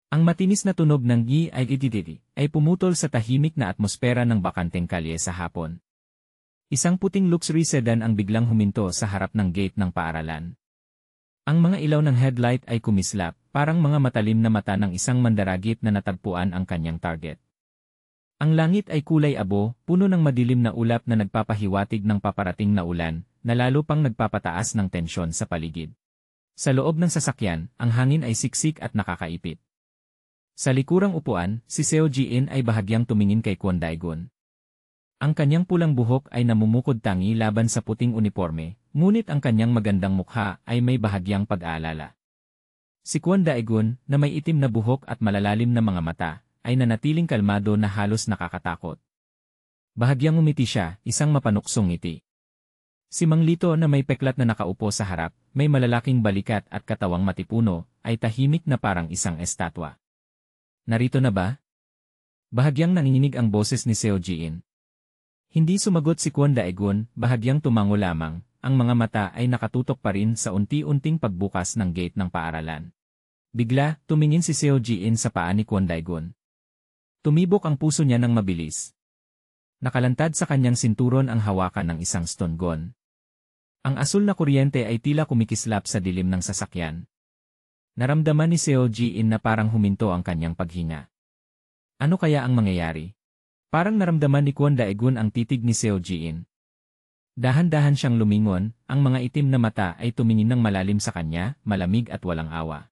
Ang matinis na tunog ng gi ay pumutol sa tahimik na atmosfera ng bakanteng kalye sa hapon. Isang puting luxury sedan ang biglang huminto sa harap ng gate ng paaralan. Ang mga ilaw ng headlight ay kumislap, parang mga matalim na mata ng isang mandaragit na natagpuan ang kanyang target. Ang langit ay kulay abo, puno ng madilim na ulap na nagpapahiwatig ng paparating na ulan, na lalo pang nagpapataas ng tensyon sa paligid. Sa loob ng sasakyan, ang hangin ay siksik at nakakaipit. Sa likurang upuan, si Seo Ji-in ay bahagyang tumingin kay Kwon Dae-gun. Ang kanyang pulang buhok ay namumukod tangi laban sa puting uniforme, ngunit ang kanyang magandang mukha ay may bahagyang pag-aalala. Si Kwon Dae-gun, na may itim na buhok at malalalim na mga mata, ay nanatiling kalmado na halos nakakatakot. Bahagyang umiti siya, isang mapanuksong ngiti. Si Mang Lito na may peklat na nakaupo sa harap, may malalaking balikat at katawang matipuno, ay tahimik na parang isang estatwa. Narito na ba? Bahagyang nanginginig ang boses ni Seo Ji-in. Hindi sumagot si Kwon Dae-gun, bahagyang tumango lamang, ang mga mata ay nakatutok pa rin sa unti-unting pagbukas ng gate ng paaralan. Bigla, tumingin si Seo Ji-in sa paa ni Kwon Dae-gun. Tumibok ang puso niya ng mabilis. Nakalantad sa kanyang sinturon ang hawakan ng isang stun gun. Ang asul na kuryente ay tila kumikislap sa dilim ng sasakyan. Naramdaman ni Seo Ji-in na parang huminto ang kanyang paghinga. Ano kaya ang mangyayari? Parang naramdaman ni Kwon Dae-gun ang titig ni Seo Ji-in. Dahan-dahan siyang lumingon, ang mga itim na mata ay tumingin ng malalim sa kanya, malamig at walang awa.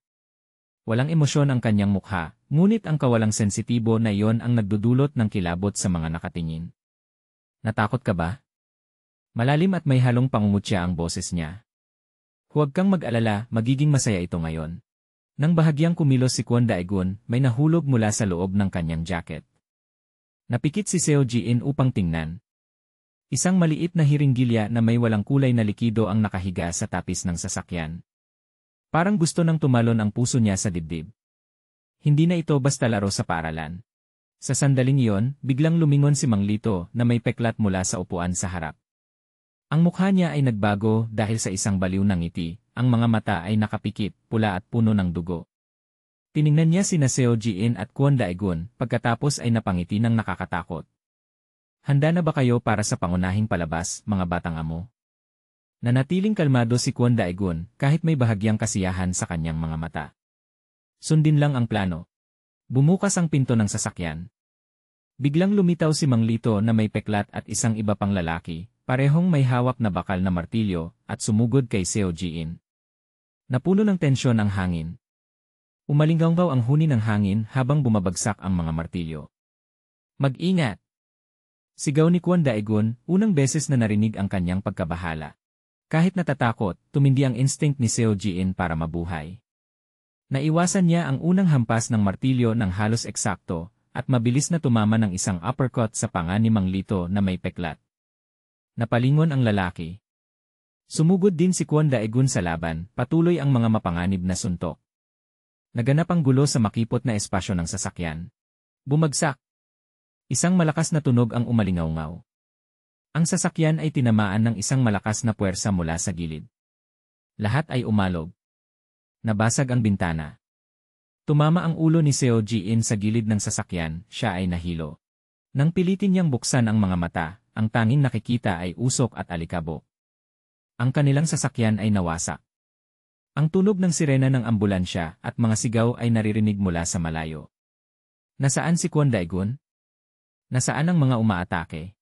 Walang emosyon ang kanyang mukha, ngunit ang kawalang sensitibo na iyon ang nagdudulot ng kilabot sa mga nakatingin. Natakot ka ba? Malalim at may halong pangungutya ang boses niya. Huwag kang mag-alala, magiging masaya ito ngayon. Nang bahagyang kumilos si Kwon Dae-gun, may nahulog mula sa loob ng kanyang jacket. Napikit si Seo Ji-in upang tingnan. Isang maliit na hiringgilya na may walang kulay na likido ang nakahiga sa tapis ng sasakyan. Parang gusto nang tumalon ang puso niya sa dibdib. Hindi na ito basta laro sa paaralan. Sa sandaling iyon, biglang lumingon si Mang Lito na may peklat mula sa upuan sa harap. Ang mukha niya ay nagbago dahil sa isang baliw na ngiti, ang mga mata ay nakapikit, pula at puno ng dugo. Tiningnan niya sina Seo Ji-in at Kwon Dae-gun, pagkatapos ay napangiti ng nakakatakot. Handa na ba kayo para sa pangunahing palabas, mga batang amo? Nanatiling kalmado si Kwon Dae-gun kahit may bahagyang kasiyahan sa kanyang mga mata. Sundin lang ang plano. Bumukas ang pinto ng sasakyan. Biglang lumitaw si Mang Lito na may peklat at isang iba pang lalaki, parehong may hawak na bakal na martilyo, at sumugod kay Seo Ji-in. Napuno ng tensyon ang hangin. Umalinggaw ang huni ng hangin habang bumabagsak ang mga martilyo. Mag-ingat! Sigaw ni Kwon Dae-gun, unang beses na narinig ang kanyang pagkabahala. Kahit natatakot, tumindi ang instinct ni Seo Ji-in para mabuhay. Naiwasan niya ang unang hampas ng martilyo ng halos eksakto, at mabilis na tumama ng isang uppercut sa panga ni Mang Lito na may peklat. Napalingon ang lalaki. Sumugod din si Kwon Dae-gun sa laban, patuloy ang mga mapanganib na suntok. Naganap ang gulo sa makipot na espasyo ng sasakyan. Bumagsak. Isang malakas na tunog ang umalingaw-ngaw. Ang sasakyan ay tinamaan ng isang malakas na puwersa mula sa gilid. Lahat ay umalog. Nabasag ang bintana. Tumama ang ulo ni Seo Ji-in sa gilid ng sasakyan, siya ay nahilo. Nang pilitin niyang buksan ang mga mata, ang tanging nakikita ay usok at alikabok. Ang kanilang sasakyan ay nawasak. Ang tunog ng sirena ng ambulansya at mga sigaw ay naririnig mula sa malayo. Nasaan si Kwon Dae-gun? Nasaan ang mga umaatake?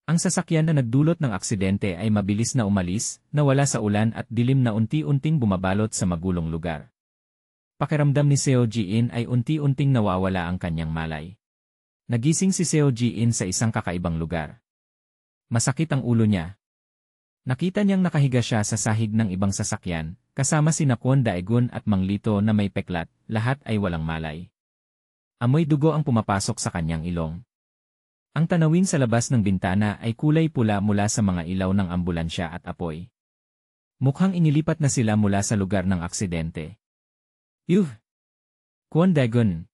Ang sasakyan na nagdulot ng aksidente ay mabilis na umalis, nawala sa ulan at dilim na unti-unting bumabalot sa magulong lugar. Pakiramdam ni Seo Ji-in ay unti-unting nawawala ang kanyang malay. Nagising si Seo Ji-in sa isang kakaibang lugar. Masakit ang ulo niya. Nakita niyang nakahiga siya sa sahig ng ibang sasakyan, kasama sina Kwon Dae-gun at Mang Lito na may peklat, lahat ay walang malay. Amoy dugo ang pumapasok sa kanyang ilong. Ang tanawin sa labas ng bintana ay kulay pula mula sa mga ilaw ng ambulansya at apoy. Mukhang inilipat na sila mula sa lugar ng aksidente. Yuh! Kwon Dae-gun!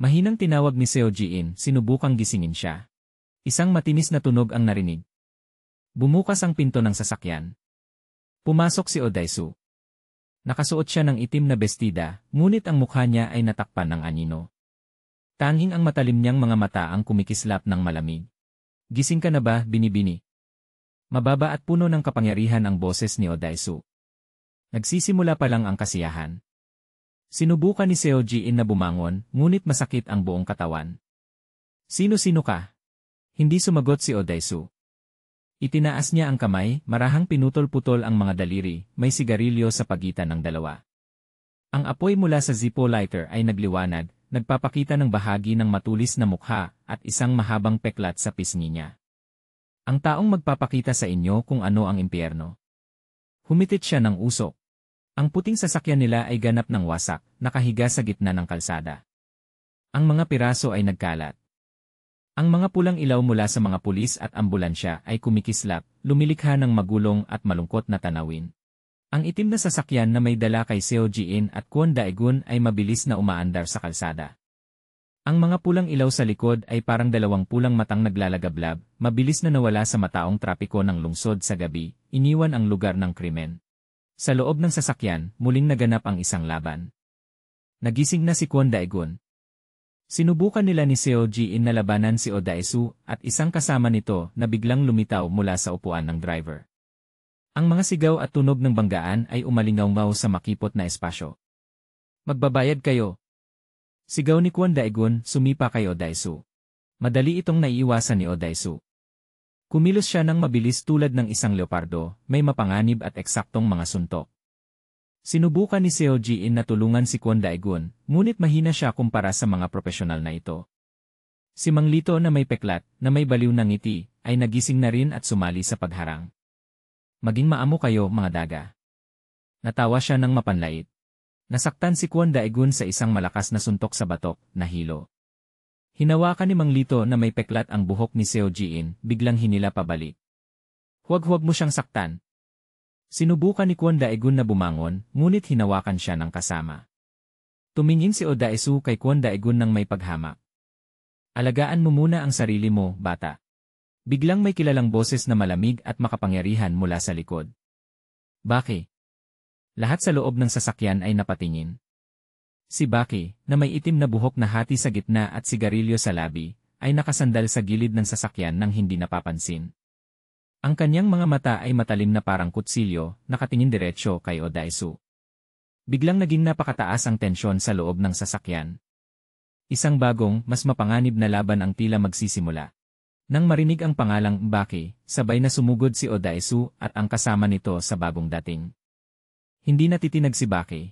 Mahinang tinawag ni Seo Ji-in, sinubukang gisingin siya. Isang matinis na tunog ang narinig. Bumukas ang pinto ng sasakyan. Pumasok si Oh Dae-soo. Nakasuot siya ng itim na bestida, ngunit ang mukha niya ay natakpan ng anino. Tanging ang matalim niyang mga mata ang kumikislap ng malamig. Gising ka na ba, binibini? Mababa at puno ng kapangyarihan ang boses ni Odaisu. Nagsisimula pa lang ang kasiyahan. Sinubukan ni Seo Ji-in na bumangon, ngunit masakit ang buong katawan. Sino-sino ka? Hindi sumagot si Odaisu. Itinaas niya ang kamay, marahang pinutol-putol ang mga daliri, may sigarilyo sa pagitan ng dalawa. Ang apoy mula sa Zippo lighter ay nagliwanag, nagpapakita ng bahagi ng matulis na mukha at isang mahabang peklat sa pisngi niya. Ang taong magpapakita sa inyo kung ano ang impyerno. Humitit siya ng usok. Ang puting sasakyan nila ay ganap ng wasak, nakahiga sa gitna ng kalsada. Ang mga piraso ay nagkalat. Ang mga pulang ilaw mula sa mga pulis at ambulansya ay kumikislap, lumilikha ng magulong at malungkot na tanawin. Ang itim na sasakyan na may dala kay Seo Ji-in at Kwon Dae-gun ay mabilis na umaandar sa kalsada. Ang mga pulang ilaw sa likod ay parang dalawang pulang matang naglalagablab, mabilis na nawala sa mataong trapiko ng lungsod sa gabi, iniwan ang lugar ng krimen. Sa loob ng sasakyan, muling naganap ang isang laban. Nagising na si Kwon Dae-gun. Sinubukan nila ni Seo Ji-in na labanan si Odaisu at isang kasama nito na biglang lumitaw mula sa upuan ng driver. Ang mga sigaw at tunog ng banggaan ay umalingaw-ngaw sa makipot na espasyo. Magbabayad kayo. Sigaw ni Kwon Dae-gun, sumipa kay Odaisu. Madali itong naiiwasan ni Odaisu. Kumilos siya ng mabilis tulad ng isang leopardo, may mapanganib at eksaktong mga suntok. Sinubukan ni Seo Ji-in na tulungan si Kwon Dae-gun, ngunit mahina siya kumpara sa mga profesional na ito. Si Mang Lito na may peklat, na may baliw na ngiti, ay nagising na rin at sumali sa pagharang. Maging maamo kayo, mga daga. Natawa siya ng mapanlait. Nasaktan si Kwon Dae-gun sa isang malakas na suntok sa batok, nahilo. Hinawakan ni Mang Lito na may peklat ang buhok ni Seo Ji-in, biglang hinila pabalik. Huwag mo siyang saktan. Sinubukan ni Kwon Dae-gun na bumangon, ngunit hinawakan siya ng kasama. Tumingin si Odaisu kay Kwon Dae-gun ng may paghamak. Alagaan mo muna ang sarili mo, bata. Biglang may kilalang boses na malamig at makapangyarihan mula sa likod. Baki. Lahat sa loob ng sasakyan ay napatingin. Si Baki, na may itim na buhok na hati sa gitna at sigarilyo sa labi, ay nakasandal sa gilid ng sasakyan nang hindi napapansin. Ang kanyang mga mata ay matalim na parang kutsilyo, nakatingin diretsyo kay Odaisu. Biglang naging napakataas ang tensyon sa loob ng sasakyan. Isang bagong, mas mapanganib na laban ang tila magsisimula. Nang marinig ang pangalang Baki, sabay na sumugod si Odaisu at ang kasama nito sa bagong dating. Hindi natitinag si Baki.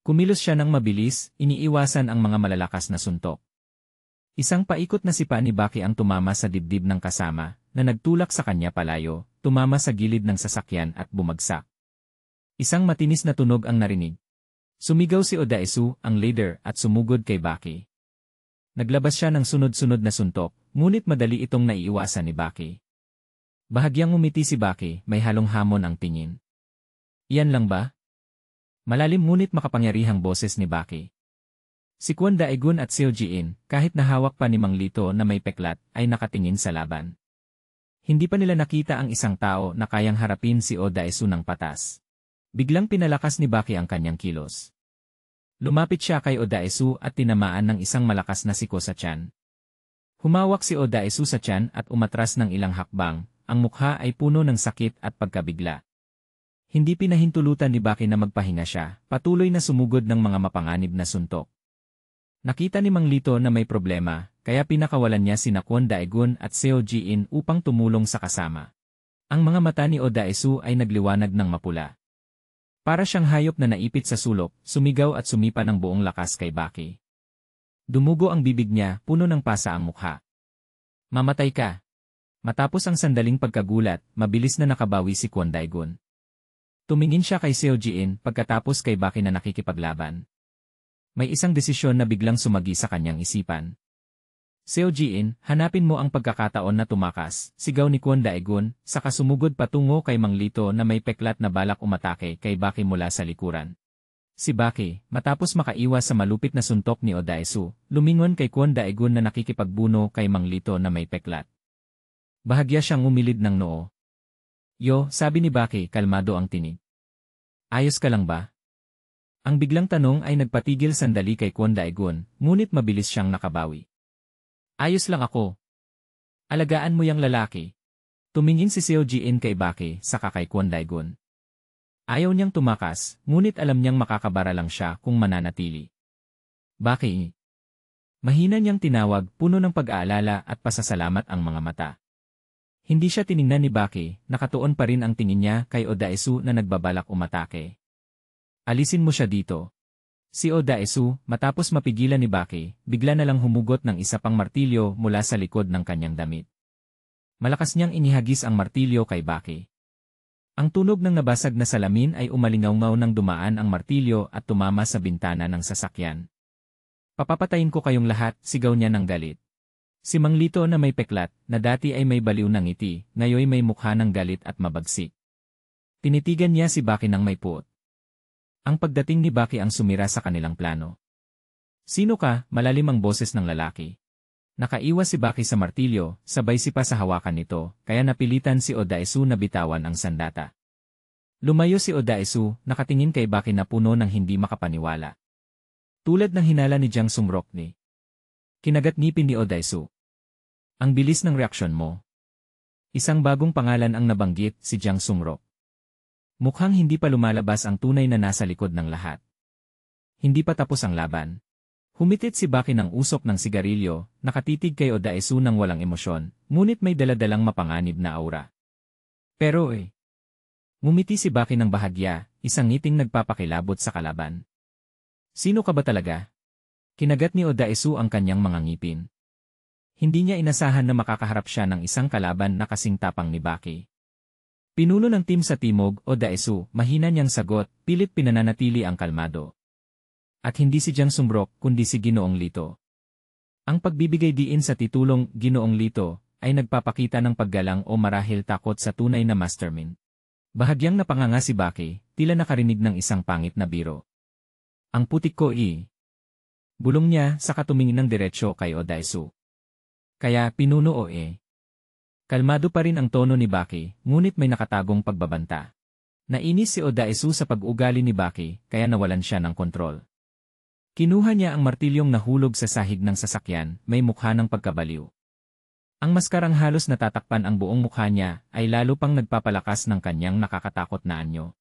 Kumilos siya ng mabilis, iniiwasan ang mga malalakas na suntok. Isang paikot na sipa ni Baki ang tumama sa dibdib ng kasama, na nagtulak sa kanya palayo, tumama sa gilid ng sasakyan at bumagsak. Isang matinis na tunog ang narinig. Sumigaw si Odaisu, ang leader, at sumugod kay Baki. Naglabas siya ng sunod-sunod na suntok, ngunit madali itong naiiwasan ni Baki. Bahagyang umiti si Baki, may halong hamon ang tingin. Iyan lang ba? Malalim ngunit makapangyarihang boses ni Baki. Si Kwon Dae-gun at Seo Ji-in, kahit nahawak pa ni Mang Lito na may peklat, ay nakatingin sa laban. Hindi pa nila nakita ang isang tao na kayang harapin si Odaisu ng patas. Biglang pinalakas ni Baki ang kanyang kilos. Lumapit siya kay Odaisu at tinamaan ng isang malakas na siko sa tiyan. Humawak si Odaisu sa tiyan at umatras ng ilang hakbang, ang mukha ay puno ng sakit at pagkabigla. Hindi pinahintulutan ni Baki na magpahinga siya, patuloy na sumugod ng mga mapanganib na suntok. Nakita ni Mang Lito na may problema, kaya pinakawalan niya sina Kwon Dae-gun at Seo Ji-in upang tumulong sa kasama. Ang mga mata ni Odaisu ay nagliwanag ng mapula. Para siyang hayop na naipit sa sulok, sumigaw at sumipa ng buong lakas kay Baki. Dumugo ang bibig niya, puno ng pasa ang mukha. Mamatay ka. Matapos ang sandaling pagkagulat, mabilis na nakabawi si Kwon Dae-gun. Tumingin siya kay Seo Ji-in pagkatapos kay Baki na nakikipaglaban. May isang desisyon na biglang sumagi sa kanyang isipan. Seo Ji-in, hanapin mo ang pagkakataon na tumakas, sigaw ni Kwon Dae-gun, saka sumugod patungo kay Mang Lito na may peklat na balak umatake kay Baki mula sa likuran. Si Baki, matapos makaiwas sa malupit na suntok ni Odaisu, lumingon kay Kwon Dae-gun na nakikipagbuno kay Mang Lito na may peklat. Bahagya siyang umilid ng noo. Yo, sabi ni Baki, kalmado ang tinig. Ayos ka lang ba? Ang biglang tanong ay nagpatigil sandali kay Kwon Daegun, ngunit mabilis siyang nakabawi. Ayos lang ako. Alagaan mo yang lalaki. Tumingin si Seo Ji-in kay Baki saka kay Kwon Daegun. Ayaw niyang tumakas, ngunit alam niyang makakabara lang siya kung mananatili. Baki. Mahina niyang tinawag, puno ng pag-aalala at pasasalamat ang mga mata. Hindi siya tiningnan ni Baki, nakatuon pa rin ang tingin niya kay Oh Dae-soo na nagbabalak umatake. Alisin mo siya dito. Si Oh Dae-soo, matapos mapigilan ni Baki, bigla na lang humugot ng isa pang martilyo mula sa likod ng kanyang damit. Malakas niyang inihagis ang martilyo kay Baki. Ang tunog ng nabasag na salamin ay umalingaw-ngaw nang dumaan ang martilyo at tumama sa bintana ng sasakyan. Papapatayin ko kayong lahat, sigaw niya ng galit. Si Mang Lito na may peklat, na dati ay may baliw ng ngiti, ngayon may mukha ng galit at mabagsik. Tinitigan niya si Baki ng may puot. Ang pagdating ni Baki ang sumira sa kanilang plano. Sino ka? Malalim ang boses ng lalaki. Nakaiwas si Baki sa martilyo, sabay sipa sa hawakan nito, kaya napilitan si Oh Dae-soo na bitawan ang sandata. Lumayo si Oh Dae-soo, nakatingin kay Baki na puno ng hindi makapaniwala. Tulad ng hinala ni Jang Sung-rok ni. Kinagat ngipin ni Oh Dae-soo. Ang bilis ng reaksyon mo. Isang bagong pangalan ang nabanggit, si Jang Sung-rok. Mukhang hindi pa lumalabas ang tunay na nasa likod ng lahat. Hindi pa tapos ang laban. Humitit si Baki ng usok ng sigarilyo, nakatitig kay Oh Dae-soo ng walang emosyon, ngunit may daladalang mapanganib na aura. Pero ngumiti si Baki ng bahagya, isang ngiting nagpapakilabot sa kalaban. Sino ka ba talaga? Kinagat ni Oh Dae-soo ang kanyang mga ngipin. Hindi niya inasahan na makakaharap siya ng isang kalaban na kasing tapang ni Baki. Pinuno ng team sa Timog, Oh Dae-soo, mahina niyang sagot, pilit pinananatili ang kalmado. At hindi si Jang Sung-rok, kundi si Ginoong Lito. Ang pagbibigay diin sa titulong Ginoong Lito ay nagpapakita ng paggalang o marahil takot sa tunay na mastermind. Bahagyang napanganga si Baki, tila nakarinig ng isang pangit na biro. Ang putik ko bulong niya sa katumingin ng diretsyo kay Oh Dae-soo. Kaya pinuno o Kalmado pa rin ang tono ni Baki, ngunit may nakatagong pagbabanta. Nainis si Oh Dae-soo sa pag-ugali ni Baki, kaya nawalan siya ng kontrol. Kinuha niya ang martilyong nahulog sa sahig ng sasakyan, may mukha ng pagkabaliw. Ang maskarang halos natatakpan ang buong mukha niya, ay lalo pang nagpapalakas ng kanyang nakakatakot na anyo.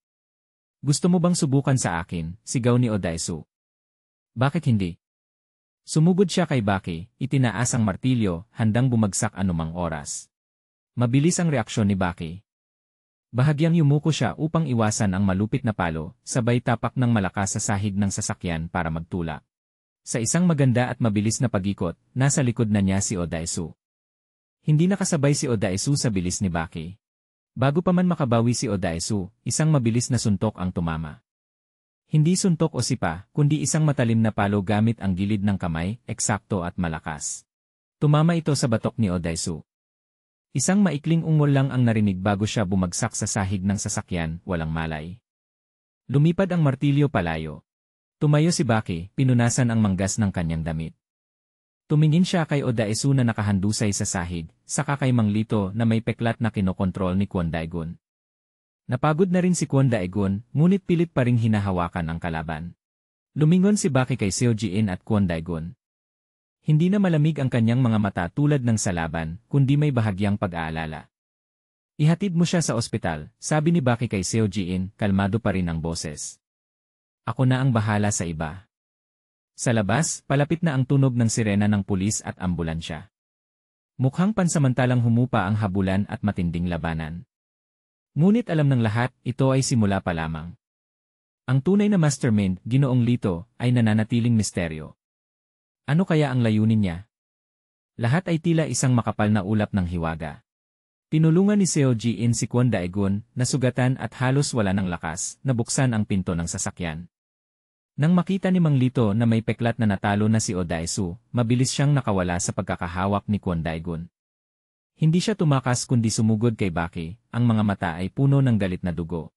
Gusto mo bang subukan sa akin? Sigaw ni Oh Dae-soo. Bakit hindi? Sumugod siya kay Baki, itinaas ang martilyo, handang bumagsak anumang oras. Mabilis ang reaksyon ni Baki. Bahagyang yumuko siya upang iwasan ang malupit na palo, sabay tapak ng malakas sa sahig ng sasakyan para magtulak. Sa isang maganda at mabilis na pag-ikot, nasa likod na niya si Oh Dae-soo. Hindi nakasabay si Oh Dae-soo sa bilis ni Baki. Bago pa man makabawi si Oh Dae-soo, isang mabilis na suntok ang tumama. Hindi suntok o sipa, kundi isang matalim na palo gamit ang gilid ng kamay, eksakto at malakas. Tumama ito sa batok ni Oh Dae-soo. Isang maikling ungol lang ang narinig bago siya bumagsak sa sahig ng sasakyan, walang malay. Lumipad ang martilyo palayo. Tumayo si Baki, pinunasan ang manggas ng kanyang damit. Tumingin siya kay Oh Dae-soo na nakahandusay sa sahig, saka kay Mang Lito na may peklat na kinokontrol ni Kwon Dae-gun. Napagod na rin si Kwon Dae-gun, ngunit pilit pa ring hinahawakan ang kalaban. Lumingon si Baki kay Seo Ji-in at Kwon Dae-gun. Hindi na malamig ang kanyang mga mata tulad ng sa laban, kundi may bahagyang pag-aalala. Ihatid mo siya sa ospital, sabi ni Baki kay Seo Ji-in, kalmado pa rin ang boses. Ako na ang bahala sa iba. Sa labas, palapit na ang tunog ng sirena ng pulis at ambulansya. Mukhang pansamantalang humupa ang habulan at matinding labanan. Ngunit alam ng lahat, ito ay simula pa lamang. Ang tunay na mastermind, Ginoong Lito, ay nananatiling misteryo. Ano kaya ang layunin niya? Lahat ay tila isang makapal na ulap ng hiwaga. Tinulungan ni Seo Ji-in si Kwon Dae-gun, nasugatan at halos wala ng lakas, nabuksan ang pinto ng sasakyan. Nang makita ni Mang Lito na may peklat na natalo na si Oh Dae-soo, mabilis siyang nakawala sa pagkakahawak ni Kwon Dae-gun. Hindi siya tumakas kundi sumugod kay Baki, ang mga mata ay puno ng galit na dugo.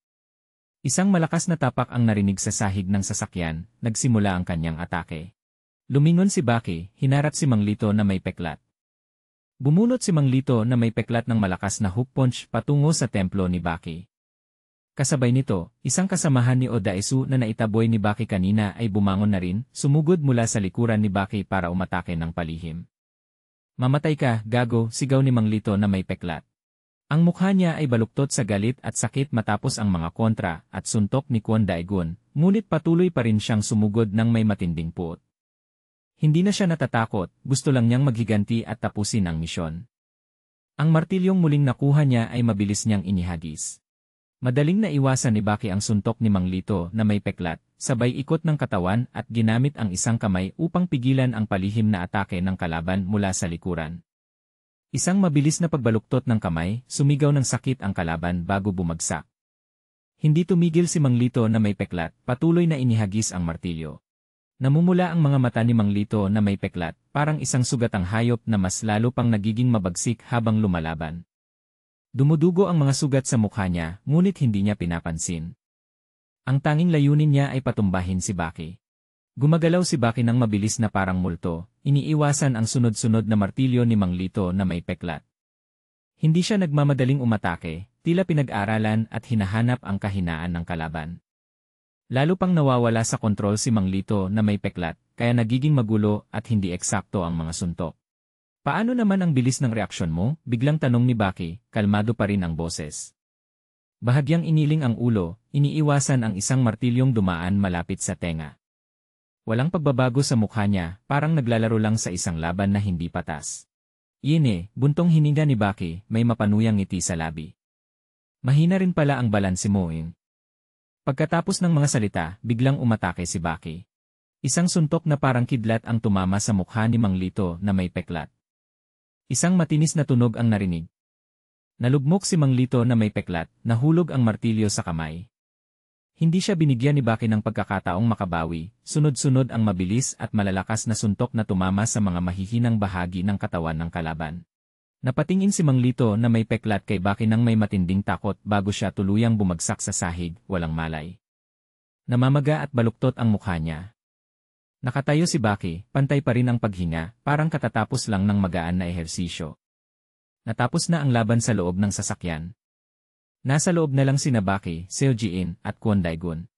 Isang malakas na tapak ang narinig sa sahig ng sasakyan, nagsimula ang kanyang atake. Lumingon si Baki, hinarap si Mang Lito na may peklat. Bumunot si Mang Lito na may peklat ng malakas na hook punch patungo sa templo ni Baki. Kasabay nito, isang kasamahan ni Odaesu na naitaboy ni Baki kanina ay bumangon na rin, sumugod mula sa likuran ni Baki para umatake ng palihim. "Mamatay ka, gago," sigaw ni Mang Lito na may peklat. Ang mukha niya ay baluktot sa galit at sakit matapos ang mga kontra at suntok ni Kwon Daegun, ngunit patuloy pa rin siyang sumugod ng may matinding puot. Hindi na siya natatakot, gusto lang niyang maghiganti at tapusin ang misyon. Ang martilyong muling nakuha niya ay mabilis niyang inihagis. Madaling naiwasan ni Baki ang suntok ni Mang Lito na may peklat, sabay ikot ng katawan at ginamit ang isang kamay upang pigilan ang palihim na atake ng kalaban mula sa likuran. Isang mabilis na pagbaluktot ng kamay, sumigaw ng sakit ang kalaban bago bumagsak. Hindi tumigil si Mang Lito na may peklat, patuloy na inihagis ang martilyo. Namumula ang mga mata ni Mang Lito na may peklat, parang isang sugatang hayop na mas lalo pang nagiging mabagsik habang lumalaban. Dumudugo ang mga sugat sa mukha niya, ngunit hindi niya pinapansin. Ang tanging layunin niya ay patumbahin si Baki. Gumagalaw si Baki ng mabilis na parang multo, iniiwasan ang sunod-sunod na martilyo ni Mang Lito na may peklat. Hindi siya nagmamadaling umatake, tila pinag-aralan at hinahanap ang kahinaan ng kalaban. Lalo pang nawawala sa kontrol si Mang Lito na may peklat, kaya nagiging magulo at hindi eksakto ang mga suntok. "Paano naman ang bilis ng reaksyon mo?" biglang tanong ni Baki, kalmado pa rin ang boses. Bahagyang iniling ang ulo, iniiwasan ang isang martilyong dumaan malapit sa tenga. Walang pagbabago sa mukha niya, parang naglalaro lang sa isang laban na hindi patas. Buntong hininga ni Baki, may mapanuyang ngiti sa labi. "Mahina rin pala ang balanse mo, Pagkatapos ng mga salita, biglang umatake si Baki. Isang suntok na parang kidlat ang tumama sa mukha ni Mang Lito na may peklat. Isang matinis na tunog ang narinig. Nalugmok si Mang Lito na may peklat, nahulog ang martilyo sa kamay. Hindi siya binigyan ni Baki ng pagkakataong makabawi, sunod-sunod ang mabilis at malalakas na suntok na tumama sa mga mahihinang bahagi ng katawan ng kalaban. Napatingin si Mang Lito na may peklat kay Baki ng may matinding takot bago siya tuluyang bumagsak sa sahig, walang malay. Namamaga at baluktot ang mukha niya. Nakatayo si Baki, pantay pa rin ang paghinga, parang katatapos lang ng magaan na ehersisyo. Natapos na ang laban sa loob ng sasakyan. Nasa loob na lang sina Baki, Seo Ji-in, at Kwon Daegun.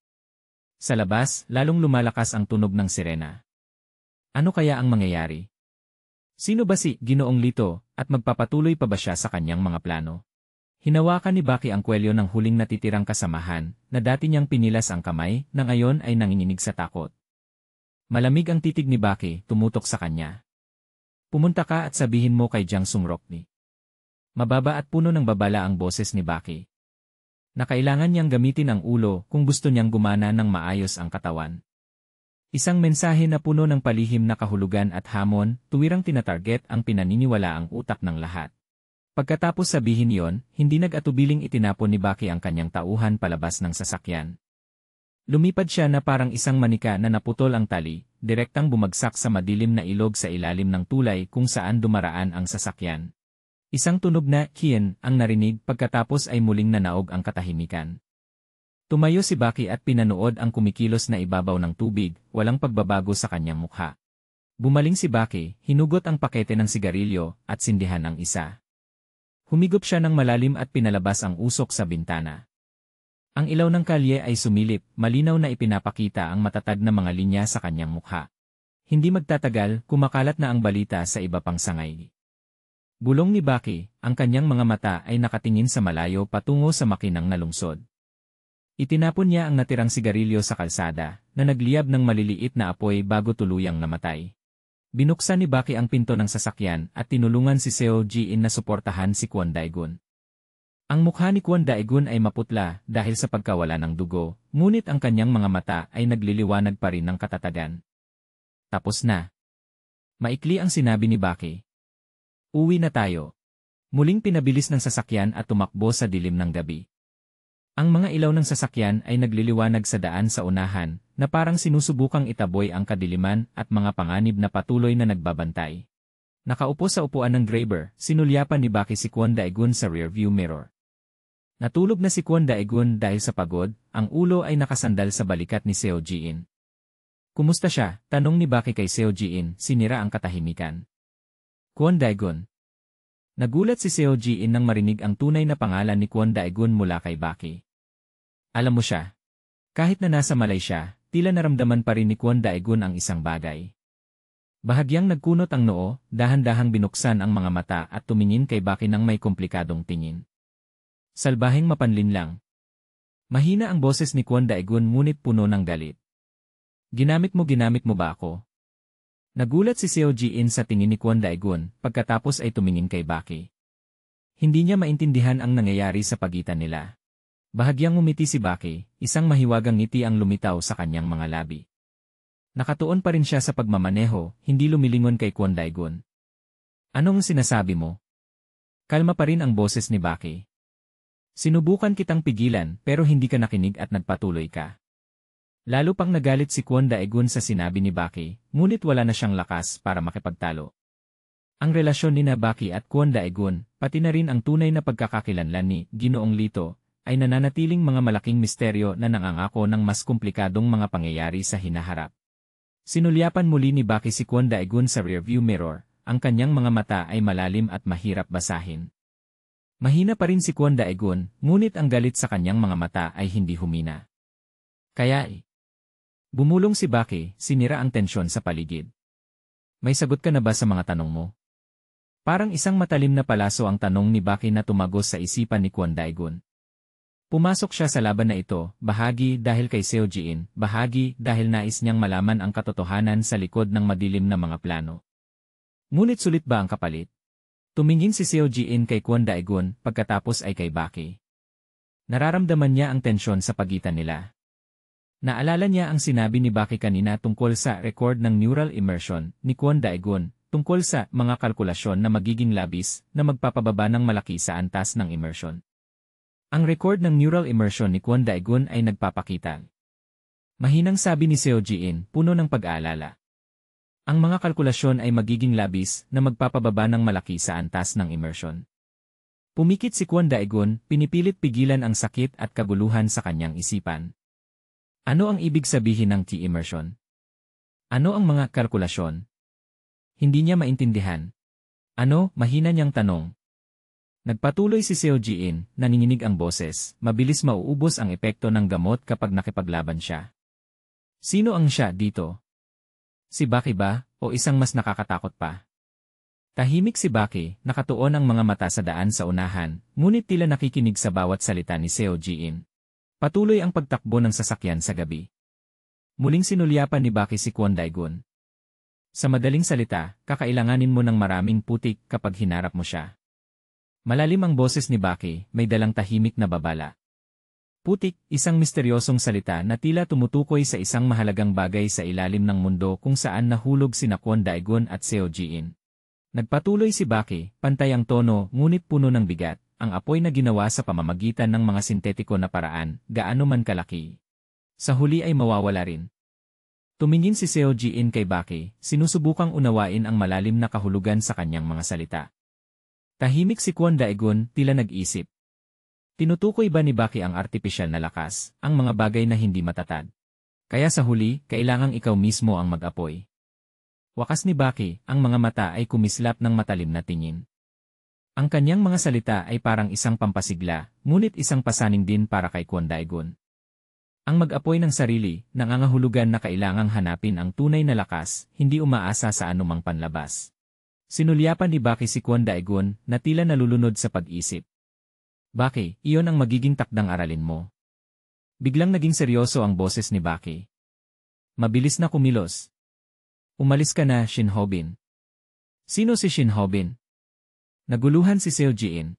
Sa labas, lalong lumalakas ang tunog ng sirena. Ano kaya ang mangyayari? Sino ba si Ginoong Lito, at magpapatuloy pa ba siya sa kanyang mga plano? Hinawakan ni Baki ang kwelyo ng huling natitirang kasamahan, na dati niyang pinilas ang kamay, na ngayon ay nanginginig sa takot. Malamig ang titig ni Baki, tumutok sa kanya. "Pumunta ka at sabihin mo kay Jang Sungrock." Mababa at puno ng babala ang boses ni Baki. Nakailangan niyang gamitin ang ulo kung gusto niyang gumana ng maayos ang katawan. Isang mensahe na puno ng palihim na kahulugan at hamon, tuwirang tinatarget ang pinaniniwala ang utak ng lahat. Pagkatapos sabihin yon, hindi nag-atubiling itinapon ni Baki ang kanyang tauhan palabas ng sasakyan. Lumipad siya na parang isang manika na naputol ang tali, direktang bumagsak sa madilim na ilog sa ilalim ng tulay kung saan dumaraan ang sasakyan. Isang tunog na "kien" ang narinig pagkatapos ay muling nanaog ang katahimikan. Tumayo si Baki at pinanood ang kumikilos na ibabaw ng tubig, walang pagbabago sa kanyang mukha. Bumaling si Baki, hinugot ang pakete ng sigarilyo, at sindihan ang isa. Humigop siya ng malalim at pinalabas ang usok sa bintana. Ang ilaw ng kalye ay sumilip, malinaw na ipinapakita ang matatag na mga linya sa kanyang mukha. Hindi magtatagal, kumakalat na ang balita sa iba pang sangay. Bulong ni Baki, ang kanyang mga mata ay nakatingin sa malayo patungo sa makinang na lungsod. Itinapon niya ang natirang sigarilyo sa kalsada, na nagliyab ng maliliit na apoy bago tuluyang namatay. Binuksan ni Baki ang pinto ng sasakyan at tinulungan si Seo Ji-in na suportahan si Kwon Daegun. Ang mukha ni Kwon Daegun ay maputla dahil sa pagkawala ng dugo, ngunit ang kanyang mga mata ay nagliliwanag pa rin ng katatagan. Tapos na. Maikli ang sinabi ni Baki. "Uwi na tayo." Muling pinabilis ng sasakyan at tumakbo sa dilim ng gabi. Ang mga ilaw ng sasakyan ay nagliliwanag sa daan sa unahan, na parang sinusubukang itaboy ang kadiliman at mga panganib na patuloy na nagbabantay. Nakaupo sa upuan ng driver, sinulyapan ni Baki si Kwon Daegun sa rearview mirror. Natulog na si Kwon Daegun dahil sa pagod, ang ulo ay nakasandal sa balikat ni Seo Ji-in. "Kumusta siya?" tanong ni Baki kay Seo Ji-in, sinira ang katahimikan. Kwon Daegun. Nagulat si Seo Ji-in nang marinig ang tunay na pangalan ni Kwon Daegun mula kay Baki. Alam mo siya. Kahit na nasa Malaysia, tila naramdaman pa rin ni Kwon Daegun ang isang bagay. Bahagyang nagkunot ang noo, dahan-dahang binuksan ang mga mata at tumingin kay Baki ng may komplikadong tingin. Salbaheng mapanlin lang. Mahina ang boses ni Kwon Daegun ngunit puno ng galit. Ginamit mo ba ako? Nagulat si Seo Ji-in sa tingin ni Kwon Daegun pagkatapos ay tumingin kay Baki. Hindi niya maintindihan ang nangyayari sa pagitan nila. Bahagyang ngumiti si Baki, isang mahiwagang ngiti ang lumitaw sa kanyang mga labi. Nakatuon pa rin siya sa pagmamaneho, hindi lumilingon kay Kwon Daegun. Anong sinasabi mo? Kalma pa rin ang boses ni Baki. Sinubukan kitang pigilan pero hindi ka nakinig at nagpatuloy ka. Lalo pang nagalit si Kwon Daegun sa sinabi ni Baki, ngunit wala na siyang lakas para makipagtalo. Ang relasyon ni Baki at Kwon Daegun, pati na rin ang tunay na pagkakakilanlan ni Ginoong Lito, ay nananatiling mga malaking misteryo na nangangako ng mas komplikadong mga pangyayari sa hinaharap. Sinulyapan muli ni Baki si Kwon Daegun sa rearview mirror, ang kanyang mga mata ay malalim at mahirap basahin. Mahina pa rin si Kwon Daegun, ngunit ang galit sa kanyang mga mata ay hindi humina. Kaya bumulong si Baki, sinira ang tensyon sa paligid. May sagot ka na ba sa mga tanong mo? Parang isang matalim na palaso ang tanong ni Baki na tumagos sa isipan ni Kwon Daegun. Pumasok siya sa laban na ito, bahagi dahil kay Seo Ji-in, bahagi dahil nais niyang malaman ang katotohanan sa likod ng madilim na mga plano. Ngunit sulit ba ang kapalit? Tumingin si Seo Ji-in kay Kwon Daegun, pagkatapos ay kay Baki. Nararamdaman niya ang tensyon sa pagitan nila. Naalala niya ang sinabi ni Baki kanina tungkol sa record ng neural immersion ni Kwon Daegun, tungkol sa mga kalkulasyon na magiging labis na magpapababa ng malaki sa antas ng immersion. Ang record ng neural immersion ni Kwon Daegun ay nagpapakita. Mahinang sabi ni Seo Ji-in, puno ng pag-aalala. Ang mga kalkulasyon ay magiging labis na magpapababa ng malaki sa antas ng immersion. Pumikit si Kwon Daegun, pinipilit pigilan ang sakit at kaguluhan sa kanyang isipan. Ano ang ibig sabihin ng T-immersion? Ano ang mga kalkulasyon? Hindi niya maintindihan. Ano, mahina niyang tanong. Nagpatuloy si Seo Ji-in, nanginginig ang boses, mabilis mauubos ang epekto ng gamot kapag nakipaglaban siya. Sino ang siya dito? Si Baki ba, o isang mas nakakatakot pa? Tahimik si Baki, nakatuon ang mga mata sa daan sa unahan, ngunit tila nakikinig sa bawat salita ni Seo Ji-in. Patuloy ang pagtakbo ng sasakyan sa gabi. Muling sinulyapan ni Baki si Kwon Daegun. Sa madaling salita, kakailanganin mo ng maraming putik kapag hinarap mo siya. Malalim ang boses ni Baki, may dalang tahimik na babala. Putik, isang misteryosong salita na tila tumutukoy sa isang mahalagang bagay sa ilalim ng mundo kung saan nahulog sina Kwon Daegun at Seo Ji-in. Nagpatuloy si Baki, pantay ang tono ngunit puno ng bigat, ang apoy na ginawa sa pamamagitan ng mga sintetiko na paraan, gaano man kalaki. Sa huli ay mawawala rin. Tumingin si Seo Ji-in kay Baki, sinusubukang unawain ang malalim na kahulugan sa kanyang mga salita. Tahimik si Kwon Daegun, tila nag-isip. Tinutukoy ba ni Baki ang artipisyal na lakas, ang mga bagay na hindi matatag? Kaya sa huli, kailangang ikaw mismo ang mag-apoy. Wakas ni Baki, ang mga mata ay kumislap ng matalim na tingin. Ang kanyang mga salita ay parang isang pampasigla, ngunit isang pasaning din para kay Kwon Daegun. Ang mag-apoy ng sarili, nangangahulugan na kailangang hanapin ang tunay na lakas, hindi umaasa sa anumang panlabas. Sinulyapan ni Baki si Kwon Daegun na tila nalulunod sa pag-isip. Baki, iyon ang magiging takdang aralin mo. Biglang naging seryoso ang boses ni Baki. Mabilis na kumilos. Umalis ka na, Shin Ho-bin. Sino si Shin Ho-bin? Naguluhan si Seo Ji-in.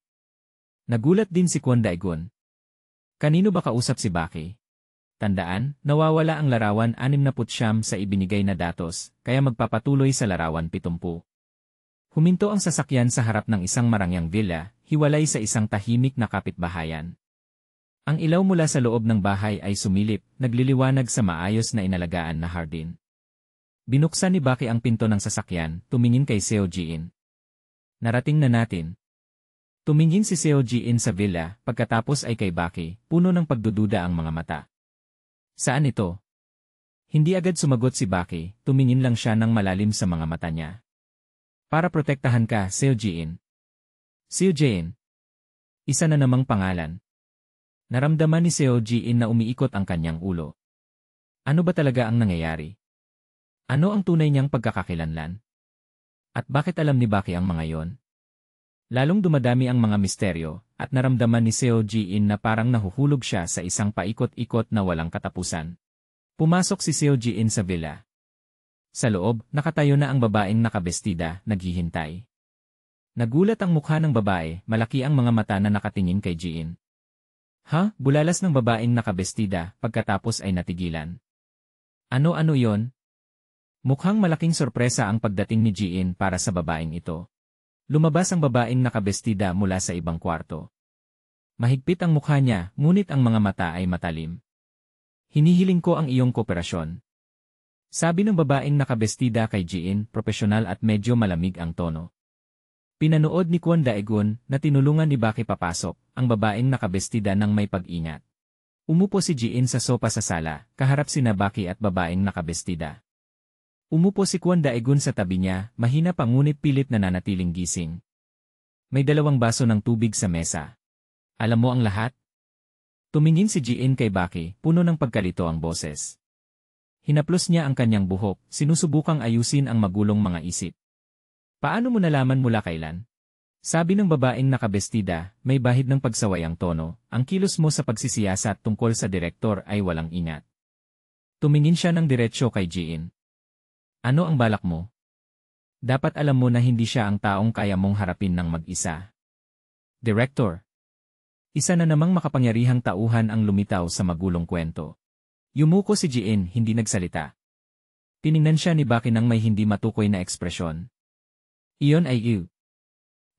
Nagulat din si Kwon Daegun. Kanino ba kausap si Baki? Tandaan, nawawala ang larawan 69 sa ibinigay na datos, kaya magpapatuloy sa larawan 70. Huminto ang sasakyan sa harap ng isang marangyang villa, hiwalay sa isang tahimik na kapitbahayan. Ang ilaw mula sa loob ng bahay ay sumilip, nagliliwanag sa maayos na inalagaan na hardin. Binuksan ni Baki ang pinto ng sasakyan, tumingin kay Seo Ji-in. Narating na natin. Tumingin si Seo Ji-in sa villa, pagkatapos ay kay Baki, puno ng pagdududa ang mga mata. Saan ito? Hindi agad sumagot si Baki, tumingin lang siya ng malalim sa mga mata niya. Para protektahan ka, Seo Ji-in. Seo Ji-in. Isa na namang pangalan. Naramdaman ni Seo Ji-in na umiikot ang kanyang ulo. Ano ba talaga ang nangyayari? Ano ang tunay niyang pagkakakilanlan? At bakit alam ni Baki ang mga yon? Lalong dumadami ang mga misteryo, at naramdaman ni Seo Ji-in na parang nahuhulog siya sa isang paikot-ikot na walang katapusan. Pumasok si Seo Ji-in sa villa. Sa loob, nakatayo na ang babaeng nakabestida, naghihintay. Nagulat ang mukha ng babae, malaki ang mga mata na nakatingin kay Ji-in. Bulalas ng babaeng nakabestida, pagkatapos ay natigilan. Ano yon? Mukhang malaking sorpresa ang pagdating ni Ji-in para sa babaeng ito. Lumabas ang babaeng nakabestida mula sa ibang kwarto. Mahigpit ang mukha niya, ngunit ang mga mata ay matalim. Hinihiling ko ang iyong kooperasyon. Sabi ng babaeng nakabestida kay Ji-in, propesyonal at medyo malamig ang tono. Pinanood ni Kwon Daegun na tinulungan ni Baki papasok, ang babaeng nakabestida ng may pag-ingat. Umupo si Ji-in sa sopa sa sala, kaharap sina Baki at babaeng nakabestida. Umupo si Kwon Daegun sa tabi niya, mahina pa ngunit pilit na nanatiling gising. May 2 baso ng tubig sa mesa. Alam mo ang lahat? Tumingin si Ji-in kay Baki, puno ng pagkalito ang boses. Hinaplos niya ang kanyang buhok, sinusubukang ayusin ang magulong mga isip. Paano mo nalaman mula kailan? Sabi ng babaeng nakabestida, may bahid ng pagsaway ang tono, ang kilos mo sa pagsisiyasat tungkol sa direktor ay walang ingat. Tumingin siya ng diretsyo kay Ji-in. Ano ang balak mo? Dapat alam mo na hindi siya ang taong kaya mong harapin ng mag-isa. Director. Isa na namang makapangyarihang tauhan ang lumitaw sa magulong kwento. Yumuko si Ji-in, hindi nagsalita. Tiningnan siya ni Baki ng may hindi matukoy na ekspresyon. Iyon ay you.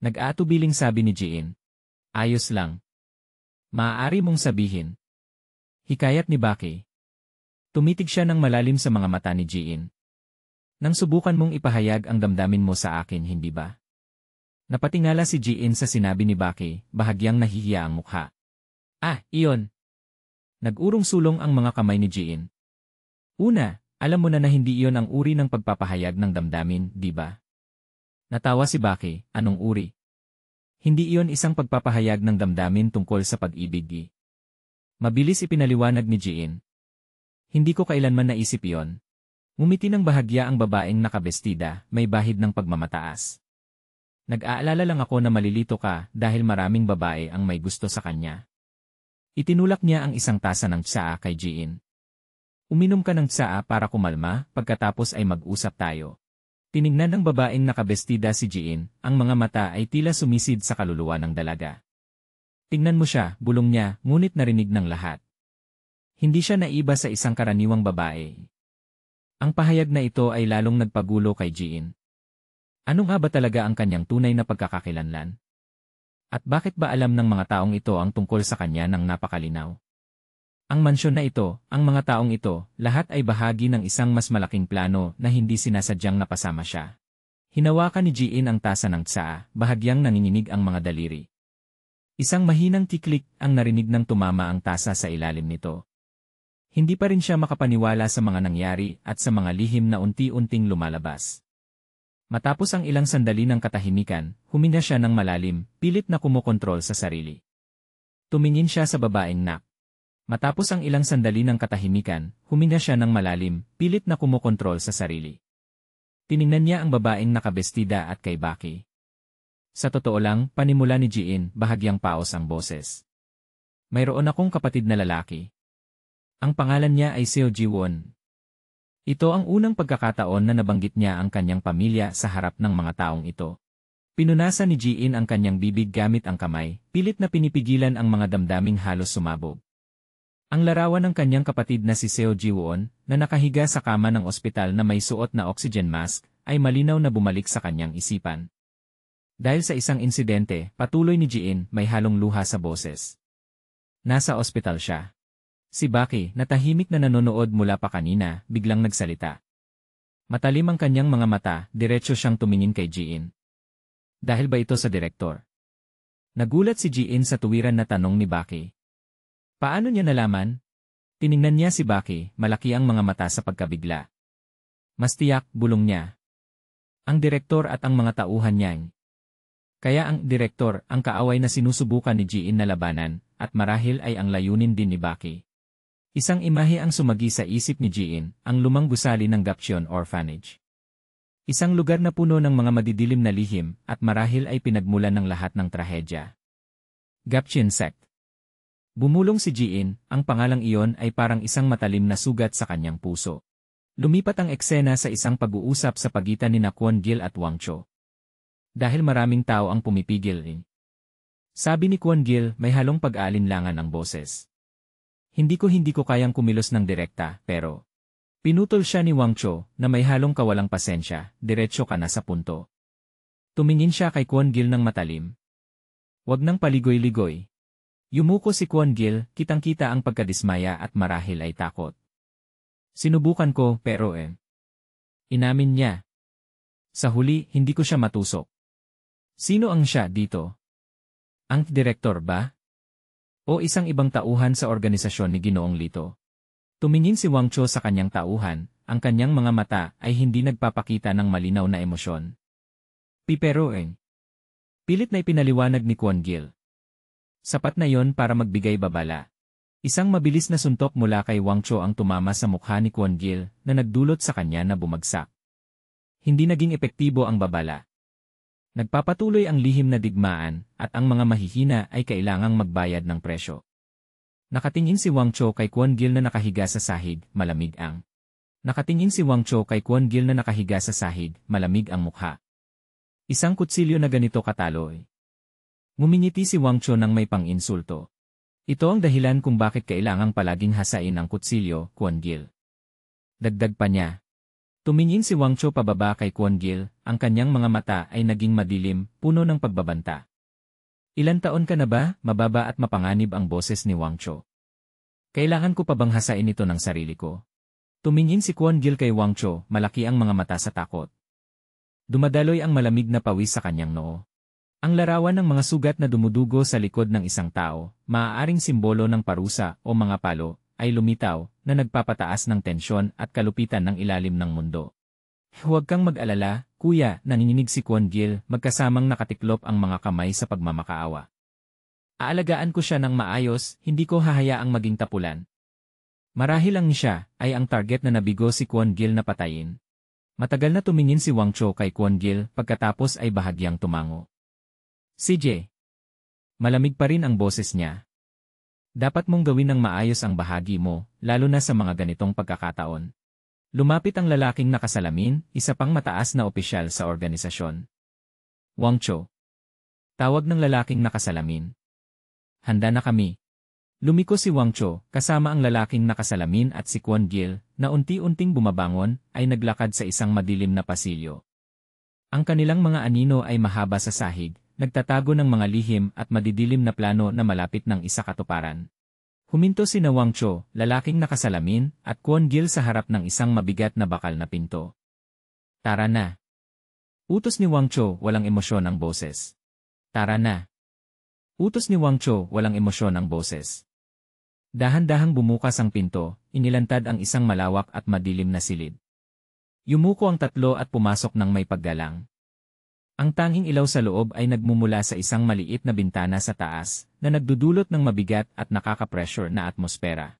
Nag-aatubiling sabi ni Ji-in. Ayos lang. Maaari mong sabihin. Hikayat ni Baki. Tumitig siya ng malalim sa mga mata ni Ji-in. Nang subukan mong ipahayag ang damdamin mo sa akin, hindi ba? Napatingala si Ji-in sa sinabi ni Baki, bahagyang nahihiya ang mukha. Iyon. Nag-urong-sulong ang mga kamay ni Ji-in. Una, alam mo na hindi iyon ang uri ng pagpapahayag ng damdamin, di ba? Natawa si Baki, anong uri? Hindi iyon isang pagpapahayag ng damdamin tungkol sa pag-ibig. Mabilis ipinaliwanag ni Ji-in. Hindi ko kailanman naisip iyon. Ngumiti ng bahagya ang babaeng nakabestida, may bahid ng pagmamataas. Nag-aalala lang ako na malilito ka dahil maraming babae ang may gusto sa kanya. Itinulak niya ang isang tasa ng tsaa kay Ji-in. Uminom ka ng tsaa para kumalma, pagkatapos ay mag-usap tayo. Tiningnan ng babaeng nakabestida si Ji-in, ang mga mata ay tila sumisid sa kaluluwa ng dalaga. Tingnan mo siya, bulong niya, ngunit narinig ng lahat. Hindi siya naiba sa isang karaniwang babae. Ang pahayag na ito ay lalong nagpagulo kay Ji-in. Ano nga ba talaga ang kanyang tunay na pagkakakilanlan? At bakit ba alam ng mga taong ito ang tungkol sa kanya ng napakalinaw? Ang mansyon na ito, ang mga taong ito, lahat ay bahagi ng isang mas malaking plano na hindi sinasadyang napasama siya. Hinawakan ni Ji-in ang tasa ng tsaa, bahagyang nanginginig ang mga daliri. Isang mahinang tiklik ang narinig ng tumama ang tasa sa ilalim nito. Hindi pa rin siya makapaniwala sa mga nangyari at sa mga lihim na unti-unting lumalabas. Matapos ang ilang sandali ng katahimikan, huminga siya ng malalim, pilit na kumokontrol sa sarili. Tumingin siya sa babaeng nak. Matapos ang ilang sandali ng katahimikan, huminga siya ng malalim, pilit na kumokontrol sa sarili. Tiningnan niya ang babaeng nakabestida at kay Baki. Sa totoo lang, panimula ni Ji-in, bahagyang paos ang boses. Mayroon akong kapatid na lalaki. Ang pangalan niya ay Seo Ji-won. Ito ang unang pagkakataon na nabanggit niya ang kanyang pamilya sa harap ng mga taong ito. Pinunasan ni Ji-in ang kanyang bibig gamit ang kamay, pilit na pinipigilan ang mga damdaming halos sumabog. Ang larawan ng kanyang kapatid na si Seo Ji-won, na nakahiga sa kama ng ospital na may suot na oxygen mask, ay malinaw na bumalik sa kanyang isipan. Dahil sa isang insidente, patuloy ni Ji-in, may halong luha sa boses. Nasa ospital siya. Si Baki, na tahimik na nanonood mula pa kanina, biglang nagsalita. Matalim ang kanyang mga mata, diretso siyang tumingin kay Ji-in. Dahil ba ito sa direktor? Nagulat si Ji-in sa tuwiran na tanong ni Baki. Paano niya nalaman? Tiningnan niya si Baki, malaki ang mga mata sa pagkabigla. Mas tiyak, bulong niya. Ang direktor at ang mga tauhan niya. Kaya ang direktor, ang kaaway na sinusubukan ni Ji-in na labanan, at marahil ay ang layunin din ni Baki. Isang imahe ang sumagi sa isip ni Jiin, ang lumang gusali ng Gapcheon Orphanage. Isang lugar na puno ng mga madidilim na lihim at marahil ay pinagmulan ng lahat ng trahedya. Gapcheon Sect. Bumulong si Jiin, ang pangalang iyon ay parang isang matalim na sugat sa kanyang puso. Lumipat ang eksena sa isang pag-uusap sa pagitan ni Kwon Gil at Wang Cho. Dahil maraming tao ang pumipigil. Sabi ni Kwon Gil, may halong pag-aalinlangan ang boses. Hindi ko kayang kumilos ng direkta, pero pinutol siya ni Wang Cho na may halong kawalang pasensya, diretso ka na sa punto. Tumingin siya kay Kwon Gil ng matalim. Huwag nang paligoy-ligoy. Yumuko si Kwon Gil, kitang-kita ang pagkadismaya at marahil ay takot. Sinubukan ko, pero inamin niya. Sa huli, hindi ko siya matusok. Sino ang siya dito? Ang direktor ba? O isang ibang tauhan sa organisasyon ni Ginoong Lito? Tumingin si Wang Cho sa kanyang tauhan, ang kanyang mga mata ay hindi nagpapakita ng malinaw na emosyon. Pero pilit na ipinaliwanag ni Kwon Gil. Sapat na yon para magbigay babala. Isang mabilis na suntok mula kay Wang Cho ang tumama sa mukha ni Kwon Gil na nagdulot sa kanya na bumagsak. Hindi naging epektibo ang babala. Nagpapatuloy ang lihim na digmaan at ang mga mahihina ay kailangang magbayad ng presyo. Nakatingin si Wang Cho kay Kwon Gil na nakahiga sa sahig, malamig ang. Nakatingin si Wang Cho kay Kwon Gil na nakahiga sa sahig, malamig ang mukha. Isang kutsilyo na ganito kataloy. Ngumingiti si Wang Cho nang may pang-insulto. Ito ang dahilan kung bakit kailangang palaging hasain ang kutsilyo, Kwon Gil. Dagdag pa niya. Tumingin si Wang Cho pababa kay Kwon Gil, ang kanyang mga mata ay naging madilim, puno ng pagbabanta. Ilan taon ka na ba? Mababa at mapanganib ang boses ni Wang Cho. Kailangan ko pa bang hasain ito ng sarili ko? Tumingin si Kwon Gil kay Wang Cho, malaki ang mga mata sa takot. Dumadaloy ang malamig na pawis sa kanyang noo. Ang larawan ng mga sugat na dumudugo sa likod ng isang tao, maaaring simbolo ng parusa o mga palo, ay lumitaw na nagpapataas ng tensyon at kalupitan ng ilalim ng mundo. Huwag kang mag-alala, kuya, nanginginig si Kwon Gil, magkasamang nakatiklop ang mga kamay sa pagmamakaawa. Aalagaan ko siya ng maayos, hindi ko hahayaang maging tapulan. Marahil ang siya ay ang target na nabigo si Kwon Gil na patayin. Matagal na tumingin si Wang Cho kay Kwon Gil pagkatapos ay bahagyang tumango. CJ. Malamig pa rin ang boses niya. Dapat mong gawin ng maayos ang bahagi mo, lalo na sa mga ganitong pagkakataon. Lumapit ang lalaking nakasalamin, isa pang mataas na opisyal sa organisasyon. Wang Cho. Tawag ng lalaking nakasalamin. Handa na kami. Lumiko si Wang Cho, kasama ang lalaking nakasalamin at si Kwon Gil, na unti-unting bumabangon, ay naglakad sa isang madilim na pasilyo. Ang kanilang mga anino ay mahaba sa sahig, nagtatago ng mga lihim at madidilim na plano na malapit ng isa katuparan. Huminto sina Wang Cho, lalaking nakasalamin, at Kwon Gil sa harap ng isang mabigat na bakal na pinto. Tara na. Utos ni Wang Cho, walang emosyon ang boses. Tara na. Utos ni Wang Cho, walang emosyon ang boses. Dahan-dahang bumukas ang pinto, inilantad ang isang malawak at madilim na silid. Yumuko ang tatlo at pumasok ng may paggalang. Ang tanging ilaw sa loob ay nagmumula sa isang maliit na bintana sa taas, na nagdudulot ng mabigat at nakaka-pressure na atmosfera.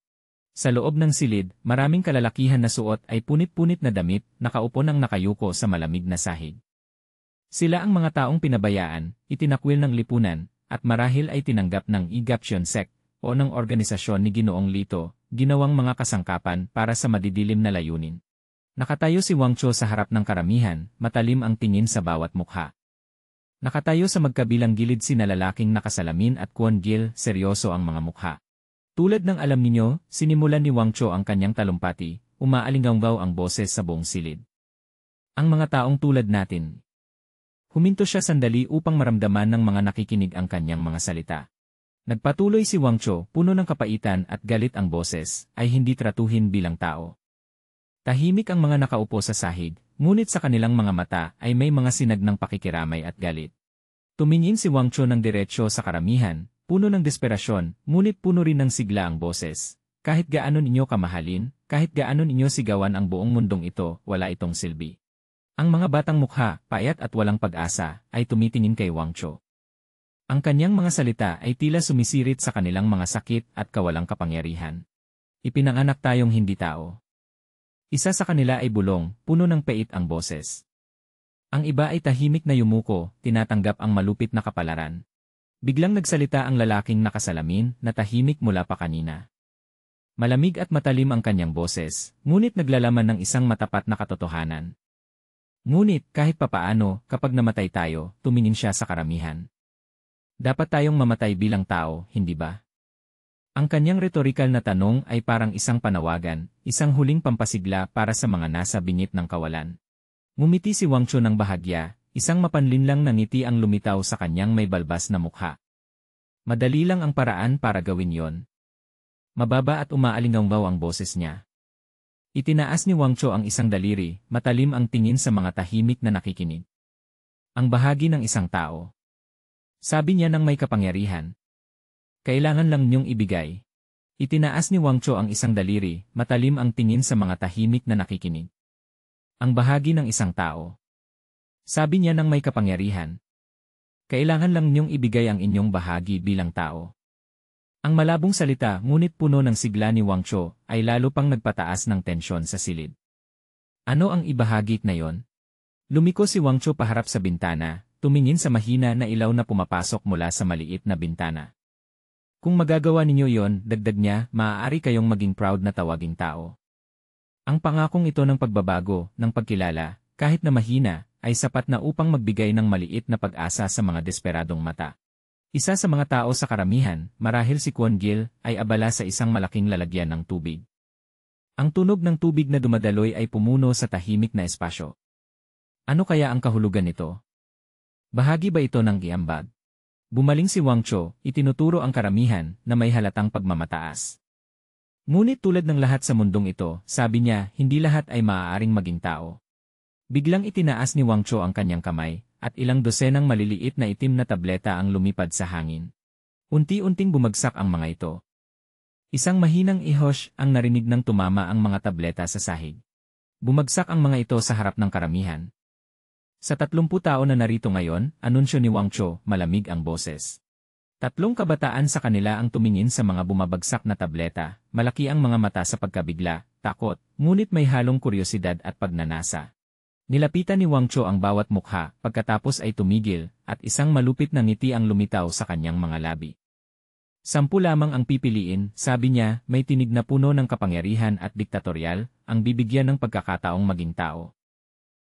Sa loob ng silid, maraming kalalakihan na suot ay punit-punit na damit, nakaupo ng nakayuko sa malamig na sahig. Sila ang mga taong pinabayaan, itinakwil ng lipunan, at marahil ay tinanggap ng Gapcheon Sect, o ng organisasyon ni Ginoong Lito, ginawang mga kasangkapan para sa madidilim na layunin. Nakatayo si Wang Cho sa harap ng karamihan, matalim ang tingin sa bawat mukha. Nakatayo sa magkabilang gilid sina lalaking nakasalamin at Kwon Gil, seryoso ang mga mukha. Tulad ng alam ninyo, sinimulan ni Wang Cho ang kanyang talumpati, umaalinggaw ang boses sa buong silid. Ang mga taong tulad natin. Huminto siya sandali upang maramdaman ng mga nakikinig ang kanyang mga salita. Nagpatuloy si Wang Cho, puno ng kapaitan at galit ang boses, ay hindi tratuhin bilang tao. Tahimik ang mga nakaupo sa sahig, ngunit sa kanilang mga mata ay may mga sinag ng pakikiramay at galit. Tumingin si Wang Cho ng diretsyo sa karamihan, puno ng desperasyon, ngunit puno rin ng sigla ang boses. Kahit gaano ninyo kamahalin, kahit gaano ninyo sigawan ang buong mundong ito, wala itong silbi. Ang mga batang mukha, payat at walang pag-asa, ay tumitingin kay Wang Cho. Ang kanyang mga salita ay tila sumisirit sa kanilang mga sakit at kawalang kapangyarihan. Ipinanganak tayong hindi tao. Isa sa kanila ay bulong, puno ng pait ang boses. Ang iba ay tahimik na yumuko, tinatanggap ang malupit na kapalaran. Biglang nagsalita ang lalaking nakasalamin na tahimik mula pa kanina. Malamig at matalim ang kanyang boses, ngunit naglalaman ng isang matapat na katotohanan. Ngunit kahit papaano, kapag namatay tayo, tumingin siya sa karamihan. Dapat tayong mamatay bilang tao, hindi ba? Ang kanyang retorikal na tanong ay parang isang panawagan, isang huling pampasigla para sa mga nasa bingit ng kawalan. Ngumiti si Wang Chou ng bahagya, isang mapanlinlang na ngiti ang lumitaw sa kanyang may balbas na mukha. Madali lang ang paraan para gawin yon. Mababa at umaalingaw ang boses niya. Itinaas ni Wang Chou ang isang daliri, matalim ang tingin sa mga tahimik na nakikinig. Ang bahagi ng isang tao. Sabi niya ng may kapangyarihan. Kailangan lang niyong ibigay. Itinaas ni Wang Chou ang isang daliri, matalim ang tingin sa mga tahimik na nakikinig. Ang bahagi ng isang tao. Sabi niya ng may kapangyarihan. Kailangan lang niyong ibigay ang inyong bahagi bilang tao. Ang malabong salita ngunit puno ng sigla ni Wang Chou ay lalo pang nagpataas ng tensyon sa silid. Ano ang ibahagi na yon? Lumiko si Wang Chou paharap sa bintana, tumingin sa mahina na ilaw na pumapasok mula sa maliit na bintana. Kung magagawa ninyo yon, dagdag niya, maaari kayong maging proud na tawaging tao. Ang pangakong ito ng pagbabago, ng pagkilala, kahit na mahina, ay sapat na upang magbigay ng maliit na pag-asa sa mga desperadong mata. Isa sa mga tao sa karamihan, marahil si Kwon Gil, ay abala sa isang malaking lalagyan ng tubig. Ang tunog ng tubig na dumadaloy ay pumuno sa tahimik na espasyo. Ano kaya ang kahulugan nito? Bahagi ba ito ng iambag? Bumaling si Wang Chou, itinuturo ang karamihan na may halatang pagmamataas. Ngunit tulad ng lahat sa mundong ito, sabi niya, hindi lahat ay maaaring maging tao. Biglang itinaas ni Wang Chou ang kanyang kamay, at ilang dosenang maliliit na itim na tableta ang lumipad sa hangin. Unti-unting bumagsak ang mga ito. Isang mahinang ihos ang narinig ng tumama ang mga tableta sa sahig. Bumagsak ang mga ito sa harap ng karamihan. Sa 30 tao na narito ngayon, anunsyo ni Wang Chou, malamig ang boses. 3 kabataan sa kanila ang tumingin sa mga bumabagsak na tableta, malaki ang mga mata sa pagkabigla, takot, ngunit may halong kuryosidad at pagnanasa. Nilapitan ni Wang Chou ang bawat mukha, pagkatapos ay tumigil, at isang malupit na ngiti ang lumitaw sa kanyang mga labi. 10 lamang ang pipiliin, sabi niya, may tinig na puno ng kapangyarihan at diktatorial, ang bibigyan ng pagkakataong maging tao.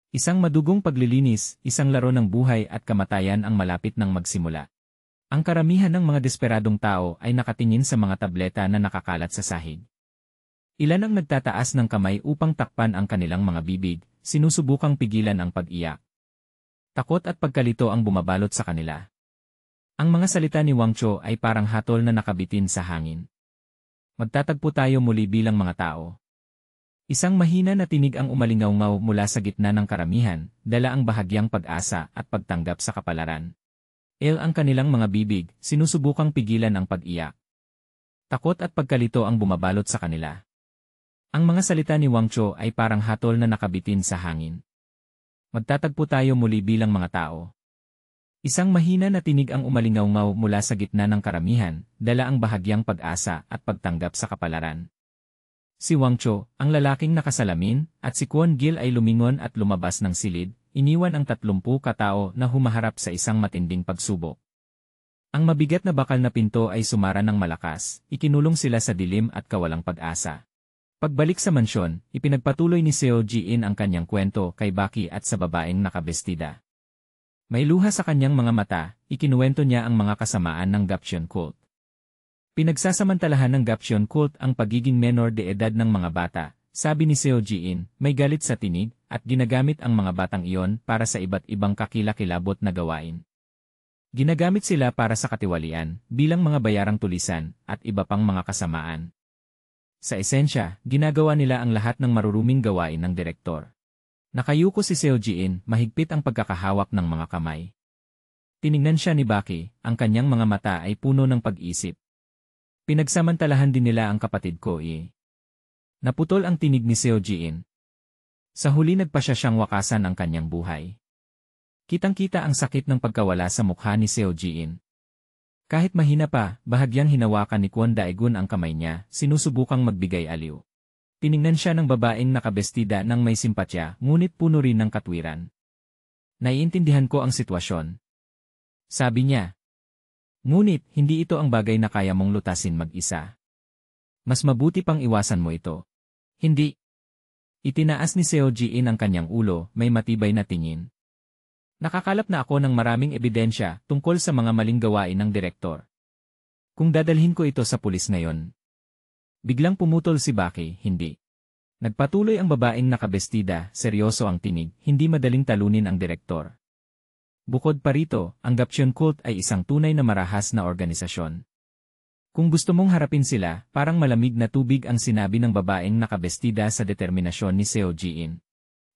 Isang madugong paglilinis, isang laro ng buhay at kamatayan ang malapit nang magsimula. Ang karamihan ng mga desperadong tao ay nakatingin sa mga tableta na nakakalat sa sahig. Ilan ang nagtataas ng kamay upang takpan ang kanilang mga bibig, sinusubukang pigilan ang pag-iyak. Takot at pagkalito ang bumabalot sa kanila. Ang mga salita ni Wang Chou ay parang hatol na nakabitin sa hangin. Magtatagpo tayo muli bilang mga tao. Isang mahina na tinig ang umalingaw-ngaw mula sa gitna ng karamihan, dala ang bahagyang pag-asa at pagtanggap sa kapalaran. Ang kanilang mga bibig, sinusubukang pigilan ang pag-iyak. Takot at pagkalito ang bumabalot sa kanila. Ang mga salita ni Wang Chou ay parang hatol na nakabitin sa hangin. Magtatagpo tayo muli bilang mga tao. Isang mahina na tinig ang umalingaw-ngaw mula sa gitna ng karamihan, dala ang bahagyang pag-asa at pagtanggap sa kapalaran. Si Wang Chou, ang lalaking nakasalamin, at si Kwon Gil ay lumingon at lumabas ng silid, iniwan ang 30 katao na humaharap sa isang matinding pagsubok. Ang mabigat na bakal na pinto ay sumara ng malakas, ikinulong sila sa dilim at kawalang pag-asa. Pagbalik sa mansyon, ipinagpatuloy ni Seo Ji-in ang kanyang kwento kay Baki at sa babaeng nakabestida. May luha sa kanyang mga mata, ikinuwento niya ang mga kasamaan ng Gapcheon cult. Pinagsasamantalahan ng Gapcheon cult ang pagiging menor de edad ng mga bata, sabi ni Seo Ji-in, may galit sa tinig, at ginagamit ang mga batang iyon para sa iba't ibang kakilakilabot na gawain. Ginagamit sila para sa katiwalian, bilang mga bayarang tulisan, at iba pang mga kasamaan. Sa esensya, ginagawa nila ang lahat ng maruruming gawain ng direktor. Nakayuko si Seo Ji-in, mahigpit ang pagkakahawak ng mga kamay. Tiningnan siya ni Baki, ang kanyang mga mata ay puno ng pag-isip. Pinagsamantalahan din nila ang kapatid ko Naputol ang tinig ni Seo Ji-in. Sa huli nagpasya siyang wakasan ang kanyang buhay. Kitang-kita ang sakit ng pagkawala sa mukha ni Seo Ji-in. Kahit mahina pa, bahagyang hinawakan ni Kwon Daegun ang kamay niya, sinusubukang magbigay aliw. Tiningnan siya ng babaeng nakabestida ng may simpatya, ngunit puno rin ng katwiran. Naiintindihan ko ang sitwasyon. Sabi niya. Ngunit, hindi ito ang bagay na kaya mong lutasin mag-isa. Mas mabuti pang iwasan mo ito. Hindi. Itinaas ni Seo Ji-in ang kanyang ulo, may matibay na tingin. Nakakalap na ako ng maraming ebidensya tungkol sa mga maling gawain ng direktor. Kung dadalhin ko ito sa pulis ngayon. Biglang pumutol si Baki, hindi. Nagpatuloy ang babaeng nakabestida, seryoso ang tinig, hindi madaling talunin ang direktor. Bukod pa rito, ang Gapcheon Cult ay isang tunay na marahas na organisasyon. Kung gusto mong harapin sila, parang malamig na tubig ang sinabi ng babaeng nakabestida sa determinasyon ni Seo Ji-in.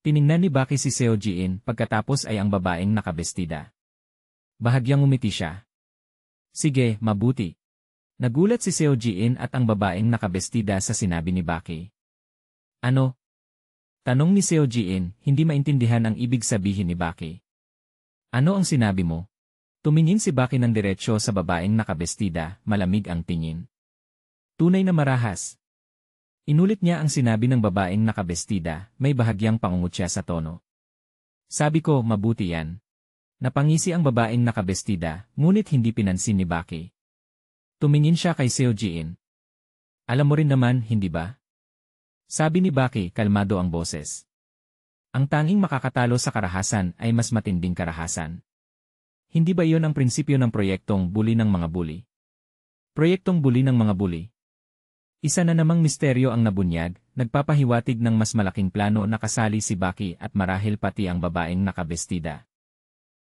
Tiningnan ni Baki si Seo Ji-in pagkatapos ay ang babaeng nakabestida. Bahagyang umiti siya. Sige, mabuti. Nagulat si Seo Ji-in at ang babaeng nakabestida sa sinabi ni Baki. Ano? Tanong ni Seo Ji-in, hindi maintindihan ang ibig sabihin ni Baki. Ano ang sinabi mo? Tumingin si Baki ng diretsyo sa babaeng nakabestida, malamig ang tingin. Tunay na marahas. Inulit niya ang sinabi ng babaeng nakabestida, may bahagyang pangungutya sa tono. Sabi ko, mabuti yan. Napangisi ang babaeng nakabestida, ngunit hindi pinansin ni Baki. Tumingin siya kay Seo Ji-in. Alam mo rin naman, hindi ba? Sabi ni Baki, kalmado ang boses. Ang tanging makakatalo sa karahasan ay mas matinding karahasan. Hindi ba iyon ang prinsipyo ng proyektong bully ng mga bully? Proyektong bully ng mga bully. Isa na namang misteryo ang nabunyag, nagpapahiwatig ng mas malaking plano na kasali si Baki at marahil pati ang babaeng nakabestida.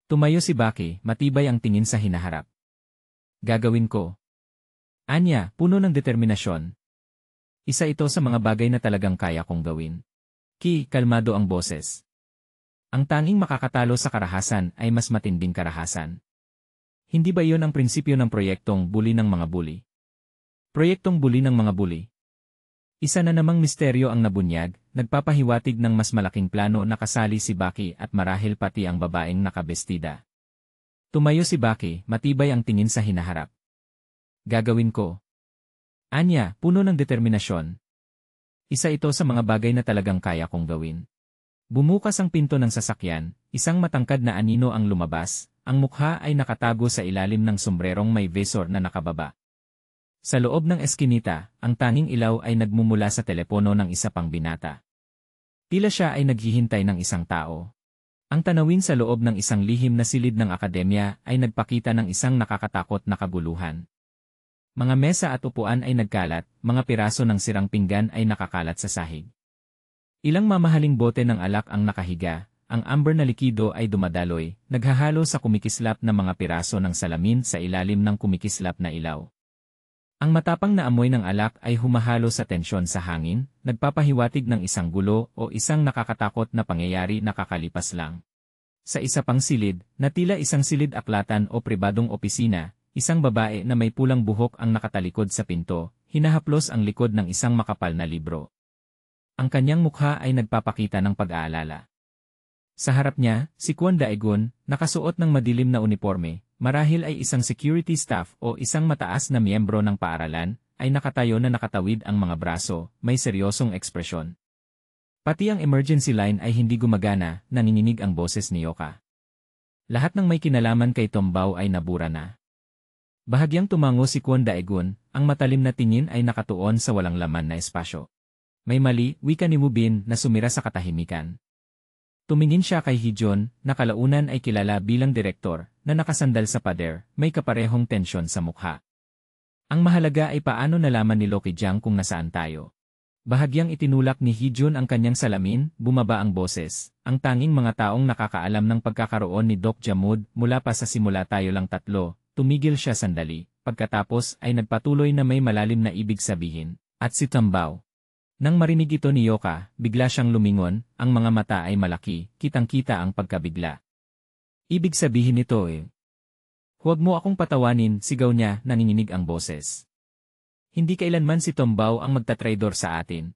Tumayo si Baki, matibay ang tingin sa hinaharap. Gagawin ko. Anya, puno ng determinasyon. Isa ito sa mga bagay na talagang kaya kong gawin. Kalmado ang boses. Ang tanging makakatalo sa karahasan ay mas matinding karahasan. Hindi ba iyon ang prinsipyo ng proyektong bully ng mga bully? Proyektong bully ng mga bully. Isa na namang misteryo ang nabunyag, nagpapahiwatig ng mas malaking plano na kasali si Baki at marahil pati ang babaeng nakabestida. Tumayo si Baki, matibay ang tingin sa hinaharap. Gagawin ko. Anya, puno ng determinasyon. Isa ito sa mga bagay na talagang kaya kong gawin. Bumukas ang pinto ng sasakyan, isang matangkad na anino ang lumabas, ang mukha ay nakatago sa ilalim ng sombrerong may visor na nakababa. Sa loob ng eskinita, ang tanging ilaw ay nagmumula sa telepono ng isa pang binata. Tila siya ay naghihintay ng isang tao. Ang tanawin sa loob ng isang lihim na silid ng akademya ay nagpakita ng isang nakakatakot na kaguluhan. Mga mesa at upuan ay nagkalat, mga piraso ng sirang pinggan ay nakakalat sa sahig. Ilang mamahaling bote ng alak ang nakahiga, ang amber na likido ay dumadaloy, naghahalo sa kumikislap na mga piraso ng salamin sa ilalim ng kumikislap na ilaw. Ang matapang na amoy ng alak ay humahalo sa tensyon sa hangin, nagpapahiwatig ng isang gulo o isang nakakatakot na pangyayari na kakalipas lang. Sa isa pang silid, na tila isang silid aklatan o pribadong opisina, isang babae na may pulang buhok ang nakatalikod sa pinto, hinahaplos ang likod ng isang makapal na libro. Ang kanyang mukha ay nagpapakita ng pag-aalala. Sa harap niya, si Kwon Daegun, nakasuot ng madilim na uniforme, marahil ay isang security staff o isang mataas na miyembro ng paaralan, ay nakatayo na nakatawid ang mga braso, may seryosong ekspresyon. Pati ang emergency line ay hindi gumagana, nanginginig ang boses ni Yoka. Lahat ng may kinalaman kay Tombao ay nabura na. Bahagyang tumango si Kwon Daegun, ang matalim na tingin ay nakatuon sa walang laman na espasyo. May mali, wika ni Mubin na sumira sa katahimikan. Tumingin siya kay Heejun, na kalaunan ay kilala bilang direktor, na nakasandal sa pader, may kaparehong tensyon sa mukha. Ang mahalaga ay paano nalaman ni Loki Jiang kung nasaan tayo. Bahagyang itinulak ni Heejun ang kanyang salamin, bumaba ang boses, ang tanging mga taong nakakaalam ng pagkakaroon ni Doc Jamud mula pa sa simula tayo lang tatlo, tumigil siya sandali, pagkatapos ay nagpatuloy na may malalim na ibig sabihin, at si Tombao. Nang marinig ito ni Yoka, bigla siyang lumingon, ang mga mata ay malaki, kitang-kita ang pagkabigla. Ibig sabihin nito Huwag mo akong patawanin, sigaw niya, nanginginig ang boses. Hindi kailanman si Tombao ang magtatraidor sa atin.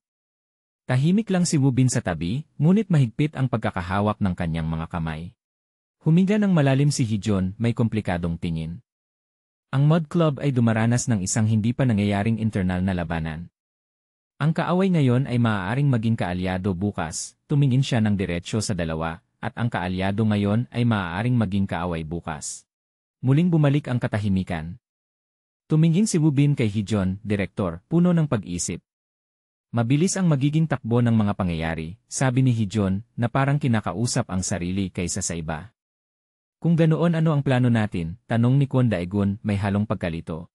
Tahimik lang si Wubin sa tabi, ngunit mahigpit ang pagkakahawak ng kanyang mga kamay. Huminga ng malalim si Heejun, may komplikadong tingin. Ang Mud Club ay dumaranas ng isang hindi pa nangyayaring internal na labanan. Ang kaaway ngayon ay maaaring maging kaalyado bukas, tumingin siya ng diretsyo sa dalawa, at ang kaalyado ngayon ay maaaring maging kaaway bukas. Muling bumalik ang katahimikan. Tumingin si Woo Bin kay Hee-jeon, direktor, puno ng pag-isip. Mabilis ang magiging takbo ng mga pangyayari, sabi ni Hee-jeon, na parang kinakausap ang sarili kaysa sa iba. Kung ganoon ano ang plano natin, tanong ni Kwon Daegun, may halong pagkalito.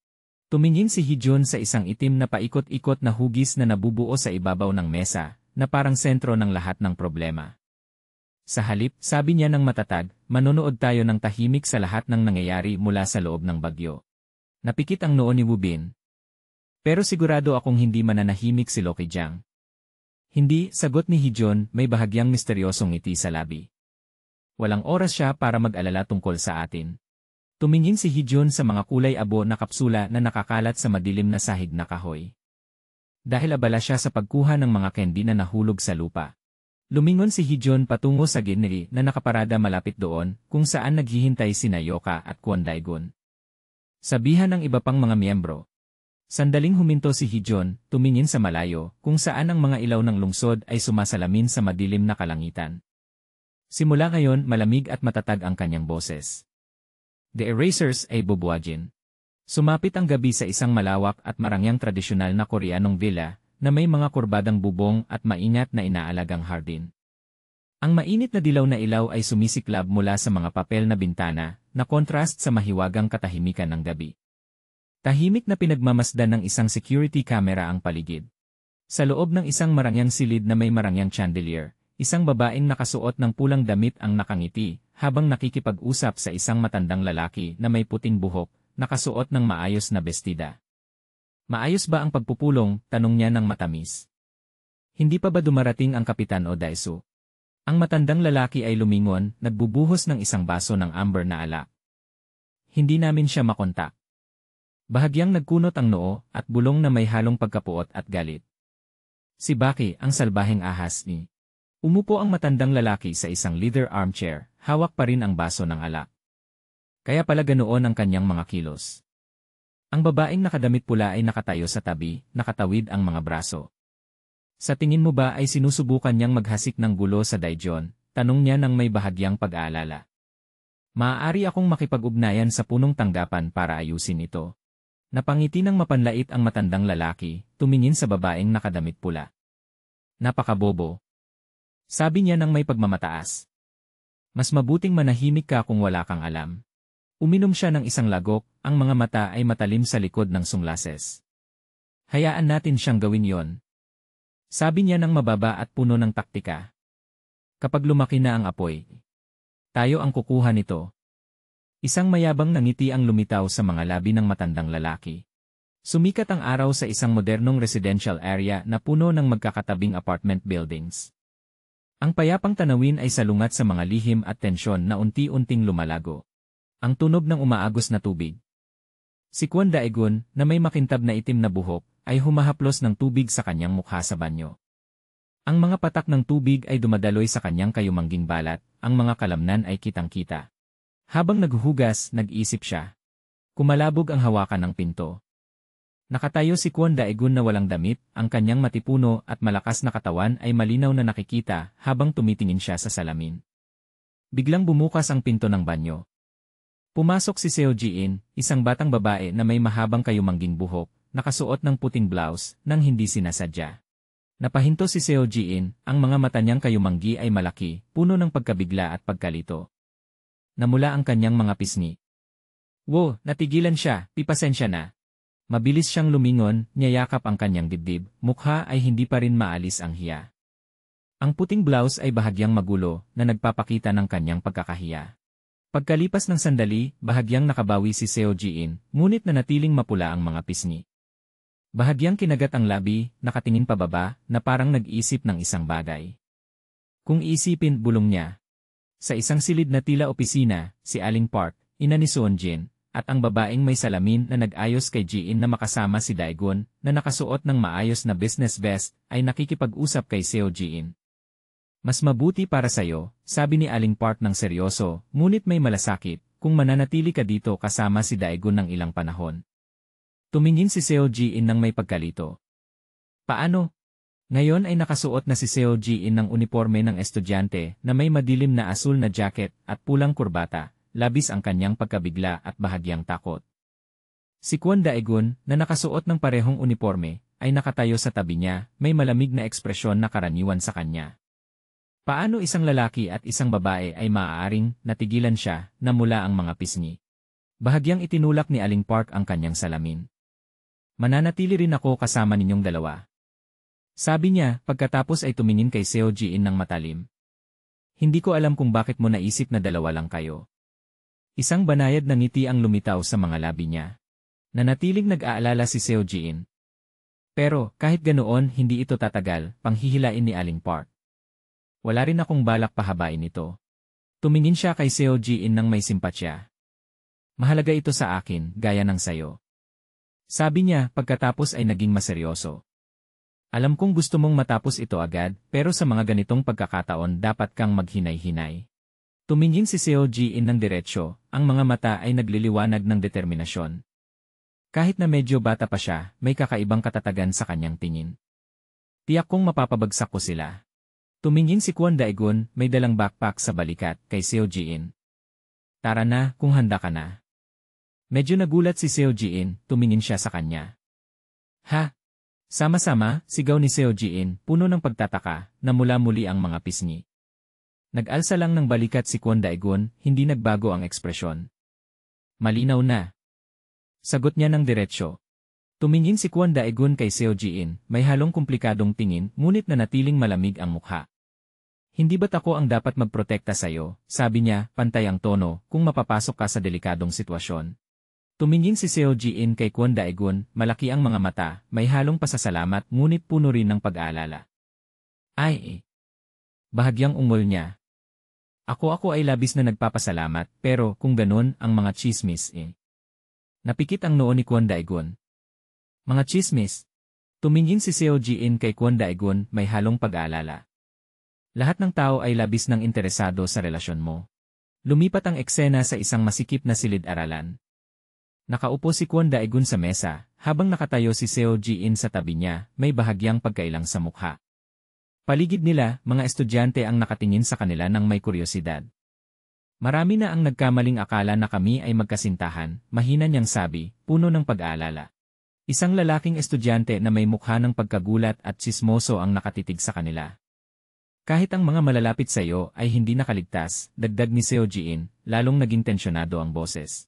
Tumingin si Hee-jeon sa isang itim na paikot-ikot na hugis na nabubuo sa ibabaw ng mesa, na parang sentro ng lahat ng problema. Sa halip, sabi niya ng matatag, manonood tayo ng tahimik sa lahat ng nangyayari mula sa loob ng bagyo. Napikit ang noo ni Woo Bin. Pero sigurado akong hindi mananahimik si Loki Jang. Hindi, sagot ni Hee-jeon, may bahagyang misteryosong ngiti sa labi. Walang oras siya para mag-alala tungkol sa atin. Tumingin si Hee-jeon sa mga kulay abo na kapsula na nakakalat sa madilim na sahig na kahoy. Dahil abala siya sa pagkuha ng mga candy na nahulog sa lupa. Lumingon si Hee-jeon patungo sa ginri na nakaparada malapit doon, kung saan naghihintay sina Yoka at Kwon Daegun. Sabihan ng iba pang mga miyembro. Sandaling huminto si Hee-jeon, tumingin sa malayo, kung saan ang mga ilaw ng lungsod ay sumasalamin sa madilim na kalangitan. Simula ngayon malamig at matatag ang kanyang boses. The Erasers ay bubuwagin. Sumapit ang gabi sa isang malawak at marangyang tradisyonal na Koreanong villa, na may mga kurbadang bubong at maingat na inaalagang hardin. Ang mainit na dilaw na ilaw ay sumisiklab mula sa mga papel na bintana, na kontrast sa mahiwagang katahimikan ng gabi. Tahimik na pinagmamasdan ng isang security camera ang paligid. Sa loob ng isang marangyang silid na may marangyang chandelier, isang babaeng nakasuot ng pulang damit ang nakangiti, habang nakikipag-usap sa isang matandang lalaki na may puting buhok, nakasuot ng maayos na bestida. Maayos ba ang pagpupulong? Tanong niya ng matamis. Hindi pa ba dumarating ang Kapitan o Daesu? Ang matandang lalaki ay lumingon, nagbubuhos ng isang baso ng amber na alak. Hindi namin siya makontak. Bahagyang nagkunot ang noo, at bulong na may halong pagkapuot at galit. Si Baki, ang salbaheng ahas ni. Umupo ang matandang lalaki sa isang leather armchair, hawak pa rin ang baso ng alak. Kaya pala ganoon ang kanyang mga kilos. Ang babaeng nakadamit pula ay nakatayo sa tabi, nakatawid ang mga braso. Sa tingin mo ba ay sinusubukan niyang maghasik ng gulo sa Daejeon? Tanong niya nang may bahagyang pag-aalala. Maaari akong makipag-ugnayan sa punong tanggapan para ayusin ito. Napangiti ng mapanlait ang matandang lalaki, tumingin sa babaeng nakadamit pula. Napakabobo. Sabi niya nang may pagmamataas. Mas mabuting manahimik ka kung wala kang alam. Uminom siya ng isang lagok, ang mga mata ay matalim sa likod ng sunglases. Hayaan natin siyang gawin yon. Sabi niya ng mababa at puno ng taktika. Kapag lumaki na ang apoy, tayo ang kukuha nito. Isang mayabang na ngiti ang lumitaw sa mga labi ng matandang lalaki. Sumikat ang araw sa isang modernong residential area na puno ng magkakatabing apartment buildings. Ang payapang tanawin ay salungat sa mga lihim at tensyon na unti-unting lumalago. Ang tunog ng umaagos na tubig. Si Kwon Daegun, na may makintab na itim na buhok, ay humahaplos ng tubig sa kanyang mukha sa banyo. Ang mga patak ng tubig ay dumadaloy sa kanyang kayumangging balat, ang mga kalamnan ay kitang-kita. Habang naghuhugas, nag-isip siya. Kumalabog ang hawakan ng pinto. Nakatayo si Kwon Daegun na walang damit, ang kanyang matipuno at malakas na katawan ay malinaw na nakikita habang tumitingin siya sa salamin. Biglang bumukas ang pinto ng banyo. Pumasok si Seo Ji-in, isang batang babae na may mahabang kayumangging buhok, nakasuot ng puting blouse, nang hindi sinasadya. Napahinto si Seo Ji-in, ang mga mata niyang kayumanggi ay malaki, puno ng pagkabigla at pagkalito. Namula ang kanyang mga pisngi. Wo, natigilan siya, pipasensya na. Mabilis siyang lumingon, niyayakap ang kanyang dibdib, mukha ay hindi pa rin maalis ang hiya. Ang puting blouse ay bahagyang magulo, na nagpapakita ng kanyang pagkakahiya. Pagkalipas ng sandali, bahagyang nakabawi si Seo Ji-in, ngunit nanatiling mapula ang mga pisngi. Bahagyang kinagat ang labi, nakatingin pababa, na parang nag-isip ng isang bagay. Kung iisipin, bulong niya. Sa isang silid na tila opisina, si Aling Park, ina ni Seonjin, at ang babaeng may salamin na nag-ayos kay Ji-in na makasama si Daegun, na nakasuot ng maayos na business vest, ay nakikipag-usap kay Seo Ji-in. Mas mabuti para sayo, sabi ni Aling Park ng seryoso, ngunit may malasakit, kung mananatili ka dito kasama si Daegun ng ilang panahon. Tumingin si Seo Ji-in ng may pagkalito. Paano? Ngayon ay nakasuot na si Seo Ji-in ng uniforme ng estudyante na may madilim na asul na jacket at pulang kurbata, labis ang kanyang pagkabigla at bahagyang takot. Si Kwon Daegun, na nakasuot ng parehong uniforme, ay nakatayo sa tabi niya, may malamig na ekspresyon na karaniwan sa kanya. Paano isang lalaki at isang babae ay maaaring natigilan siya na mula ang mga pisngi? Bahagyang itinulak ni Aling Park ang kanyang salamin. Mananatili rin ako kasama ninyong dalawa. Sabi niya pagkatapos ay tumingin kay Seo Ji-in ng matalim. Hindi ko alam kung bakit mo naisip na dalawa lang kayo. Isang banayad na ngiti ang lumitaw sa mga labi niya. Nanatiling nag-aalala si Seo Ji-in. Pero kahit ganoon hindi ito tatagal, panghihilain ni Aling Park. Wala rin akong balak pahabain ito. Tumingin siya kay Seo Ji-in ng may simpatsya. Mahalaga ito sa akin, gaya ng sayo. Sabi niya pagkatapos ay naging maseryoso. Alam kong gusto mong matapos ito agad, pero sa mga ganitong pagkakataon dapat kang maghinay-hinay. Tumingin si Seo Ji-in ng diretsyo, ang mga mata ay nagliliwanag ng determinasyon. Kahit na medyo bata pa siya, may kakaibang katatagan sa kanyang tingin. Tiyak kong mapapabagsak ko sila. Tumingin si Kwon Daegun, may dalang backpack sa balikat, kay Seo Ji-in. Tara na, kung handa ka na. Medyo nagulat si Seo Ji-in, tumingin siya sa kanya. Ha? Sama-sama, sigaw ni Seo Ji-in, puno ng pagtataka, na mula muli ang mga pisngi. Nag-alsa lang ng balikat si Kwon Daegun, hindi nagbago ang ekspresyon. Malinaw na. Sagot niya ng diretsyo. Tumingin si Kwon Daegun kay Seo Ji-in, may halong komplikadong tingin, ngunit nanatiling malamig ang mukha. Hindi ba't ako ang dapat magprotekta sa'yo, sabi niya, pantay ang tono, kung mapapasok ka sa delikadong sitwasyon. Tumingin si Seo Ji-in kay Kwon Daegun, malaki ang mga mata, may halong pasasalamat ngunit puno rin ng pag-aalala. Ay! Bahagyang ungol niya. Ako ay labis na nagpapasalamat, pero kung ganun ang mga chismis Napikit ang noo ni Kwon Daegun. Mga chismis. Tumingin si Seo Ji-in kay Kwon Daegun, may halong pag-aalala. Lahat ng tao ay labis ng interesado sa relasyon mo. Lumipat ang eksena sa isang masikip na silid-aralan. Nakaupo si Kwon Daegun sa mesa, habang nakatayo si Seo Ji-in sa tabi niya, may bahagyang pagkailang sa mukha. Paligid nila, mga estudyante ang nakatingin sa kanila ng may kuryosidad. Marami na ang nagkamaling akala na kami ay magkasintahan, mahina niyang sabi, puno ng pag-aalala. Isang lalaking estudyante na may mukha ng pagkagulat at tsismoso ang nakatitig sa kanila. Kahit ang mga malalapit sa iyo ay hindi nakaligtas, dagdag ni Seo Ji-in, lalong naging tensyonado ang boses.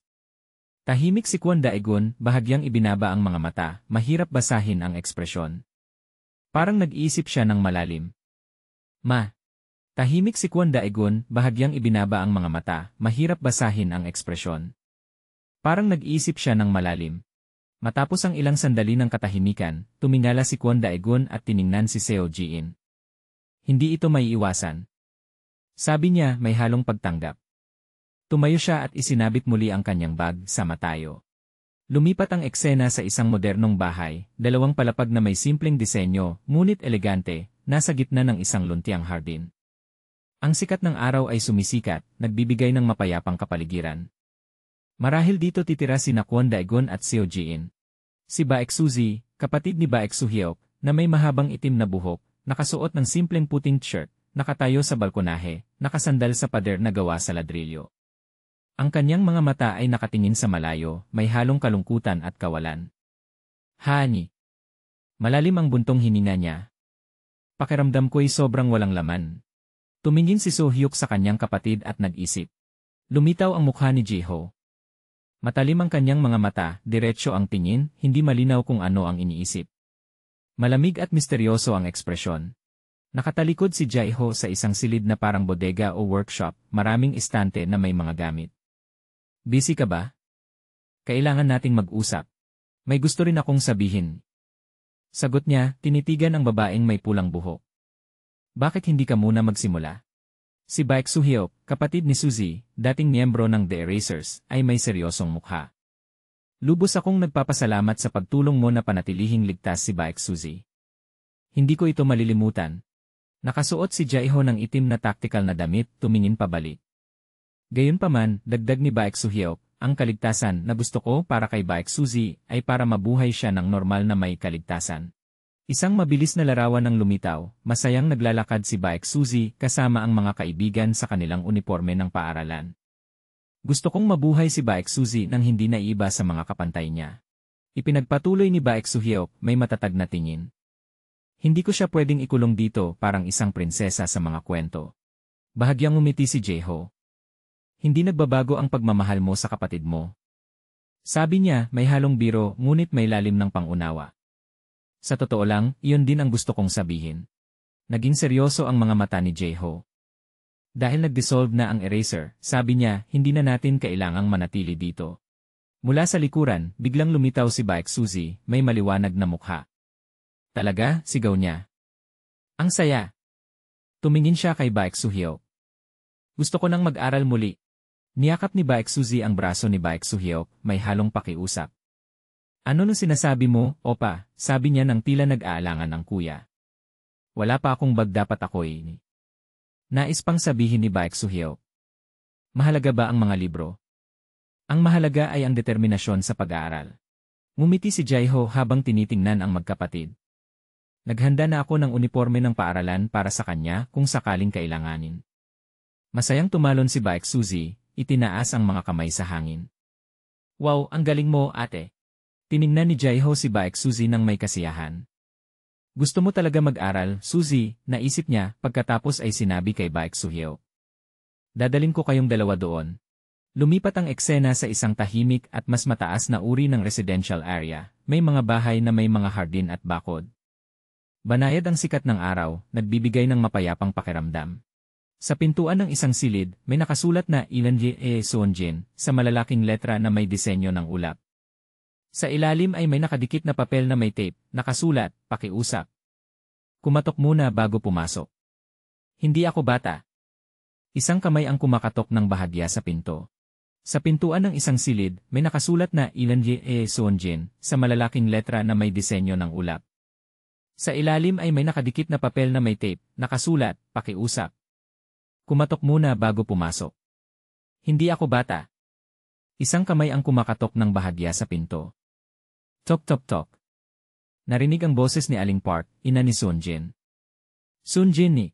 Tahimik si Kwon Daegun, bahagyang ibinaba ang mga mata, mahirap basahin ang ekspresyon. Parang nag-iisip siya ng malalim. Tahimik si Kwon Daegun, bahagyang ibinaba ang mga mata, mahirap basahin ang ekspresyon. Parang nag-iisip siya ng malalim. Matapos ang ilang sandali ng katahimikan, tumingala si Kwon Daegun at tiningnan si Seo Ji-in. Hindi ito maiiwasan. Sabi niya may halong pagtanggap. Tumayo siya at isinabit muli ang kanyang bag sa matayo. Lumipat ang eksena sa isang modernong bahay, dalawang palapag na may simpleng disenyo, ngunit elegante, nasa gitna ng isang luntiang hardin. Ang sikat ng araw ay sumisikat, nagbibigay ng mapayapang kapaligiran. Marahil dito titira sina Kwon Daegun at Seo Ji-in. Si Baek Suzy, kapatid ni Baek Suhyok, na may mahabang itim na buhok, nakasuot ng simpleng puting t-shirt, nakatayo sa balkonahe, nakasandal sa pader na gawa sa ladrilyo. Ang kanyang mga mata ay nakatingin sa malayo, may halong kalungkutan at kawalan. Hani. Malalim ang buntong hininga niya. Pakiramdam ko'y sobrang walang laman. Tumingin si Sohyuk sa kanyang kapatid at nag-isip. Lumitaw ang mukha ni Jiho. Matalim ang kanyang mga mata, diretsyo ang tingin, hindi malinaw kung ano ang iniisip. Malamig at misteryoso ang ekspresyon. Nakatalikod si Jiho sa isang silid na parang bodega o workshop, maraming istante na may mga gamit. Busy ka ba? Kailangan nating mag-usap. May gusto rin akong sabihin. Sagot niya, tinitigan ang babaeng may pulang buhok. Bakit hindi ka muna magsimula? Si Baek Suhyok, kapatid ni Suzy, dating miyembro ng The Erasers, ay may seryosong mukha. Lubos akong nagpapasalamat sa pagtulong mo na panatilihing ligtas si Baek Suzy. Hindi ko ito malilimutan. Nakasuot si Jiho ng itim na tactical na damit, tumingin pabalik. Gayunpaman, dagdag ni Baek Suhyok, ang kaligtasan na gusto ko para kay Baek Suzy ay para mabuhay siya ng normal na may kaligtasan. Isang mabilis na larawan ng lumitaw, masayang naglalakad si Baek Suzy kasama ang mga kaibigan sa kanilang uniporme ng paaralan. Gusto kong mabuhay si Baek Suzy nang hindi naiiba sa mga kapantay niya. Ipinagpatuloy ni Baek Suhyok, may matatag na tingin. Hindi ko siya pwedeng ikulong dito parang isang prinsesa sa mga kwento. Bahagyang umiti si Jae-ho. Hindi nagbabago ang pagmamahal mo sa kapatid mo. Sabi niya, may halong biro ngunit may lalim ng pangunawa. Sa totoo lang, iyon din ang gusto kong sabihin. Naging seryoso ang mga mata ni Jae-ho. Dahil nag-dissolve na ang eraser, sabi niya, hindi na natin kailangang manatili dito. Mula sa likuran, biglang lumitaw si Baek Suzy, may maliwanag na mukha. Talaga, sigaw niya. Ang saya. Tumingin siya kay Baek Suhyok. Gusto ko nang mag-aral muli. Niyakap ni Baek Suzy ang braso ni Baek Suhyok, may halong pakiusap. Ano nung sinasabi mo, opa? Sabi niya nang tila nag-aalangan ang kuya. Wala pa akong bag dapat ako ini. Nais pang sabihin ni Baek Suhyok. Mahalaga ba ang mga libro? Ang mahalaga ay ang determinasyon sa pag-aaral. Ngumiti si Jae-ho habang tinitingnan ang magkapatid. Naghanda na ako ng uniforme ng paaralan para sa kanya kung sakaling kailanganin. Masayang tumalon si Baek Suzy, itinaas ang mga kamay sa hangin. Wow, ang galing mo, ate. Tiningnan ni Jae-ho si Baek Suzy nang may kasiyahan. Gusto mo talaga mag-aral, Suzy, naisip niya pagkatapos ay sinabi kay Baek Suhyok. Dadalin ko kayong dalawa doon. Lumipat ang eksena sa isang tahimik at mas mataas na uri ng residential area, may mga bahay na may mga hardin at bakod. Banayad ang sikat ng araw, nagbibigay ng mapayapang pakiramdam. Sa pintuan ng isang silid, may nakasulat na Ilanji Sonjin sa malalaking letra na may disenyo ng ulap. Sa ilalim ay may nakadikit na papel na may tape, nakasulat, pakiusap. Kumatok muna bago pumasok. Hindi ako bata. Isang kamay ang kumakatok ng bahagya sa pinto. Sa pintuan ng isang silid, may nakasulat na Ilanji Sonjin sa malalaking letra na may disenyo ng ulap. Sa ilalim ay may nakadikit na papel na may tape, nakasulat, pakiusap. Kumatok muna bago pumasok. Hindi ako bata. Isang kamay ang kumakatok ng bahagya sa pinto. Tok tok tok. Narinig ang boses ni Aling Park, ina ni Sunjin. Sunjin ni.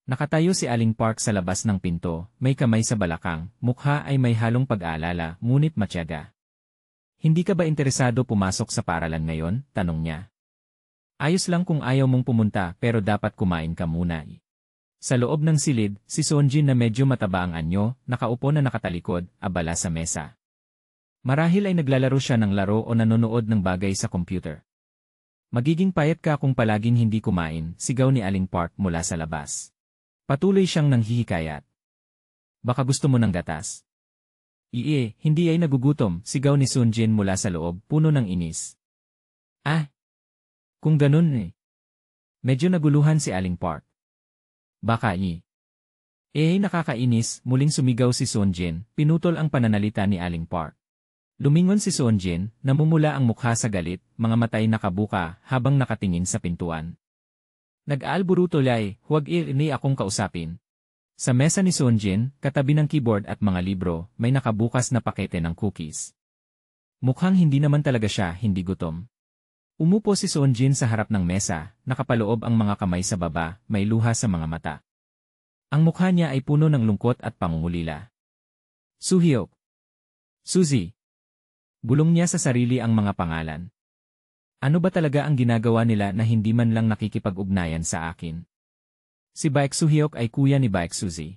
Nakatayo si Aling Park sa labas ng pinto, may kamay sa balakang, mukha ay may halong pag-aalala, ngunit matyaga. Hindi ka ba interesado pumasok sa paaralan ngayon? Tanong niya. Ayos lang kung ayaw mong pumunta pero dapat kumain ka muna. Sa loob ng silid, si Sunjin na medyo mataba ang anyo, nakaupo na nakatalikod, abala sa mesa. Marahil ay naglalaro siya ng laro o nanonood ng bagay sa computer. Magiging payat ka kung palaging hindi kumain, sigaw ni Aling Park mula sa labas. Patuloy siyang nanghihikayat. Baka gusto mo ng gatas? Hindi ay nagugutom, sigaw ni Sunjin mula sa loob, puno ng inis. Ah! Kung ganun Medyo naguluhan si Aling Park. Baka nakakainis, muling sumigaw si Sunjin, pinutol ang pananalita ni Aling Park. Lumingon si Sunjin, namumula ang mukha sa galit, mga matay nakabuka habang nakatingin sa pintuan. Nag-aalburu tulay, huwag ini akong kausapin. Sa mesa ni Sunjin, katabi ng keyboard at mga libro, may nakabukas na pakete ng cookies. Mukhang hindi naman talaga siya hindi gutom. Umupo si Sunjin sa harap ng mesa, nakapaloob ang mga kamay sa baba, may luha sa mga mata. Ang mukha niya ay puno ng lungkot at pangungulila. Suhyok. Suzy. Bulong niya sa sarili ang mga pangalan. Ano ba talaga ang ginagawa nila na hindi man lang nakikipag-ugnayan sa akin? Si Baek Suhyok ay kuya ni Baek Suzy.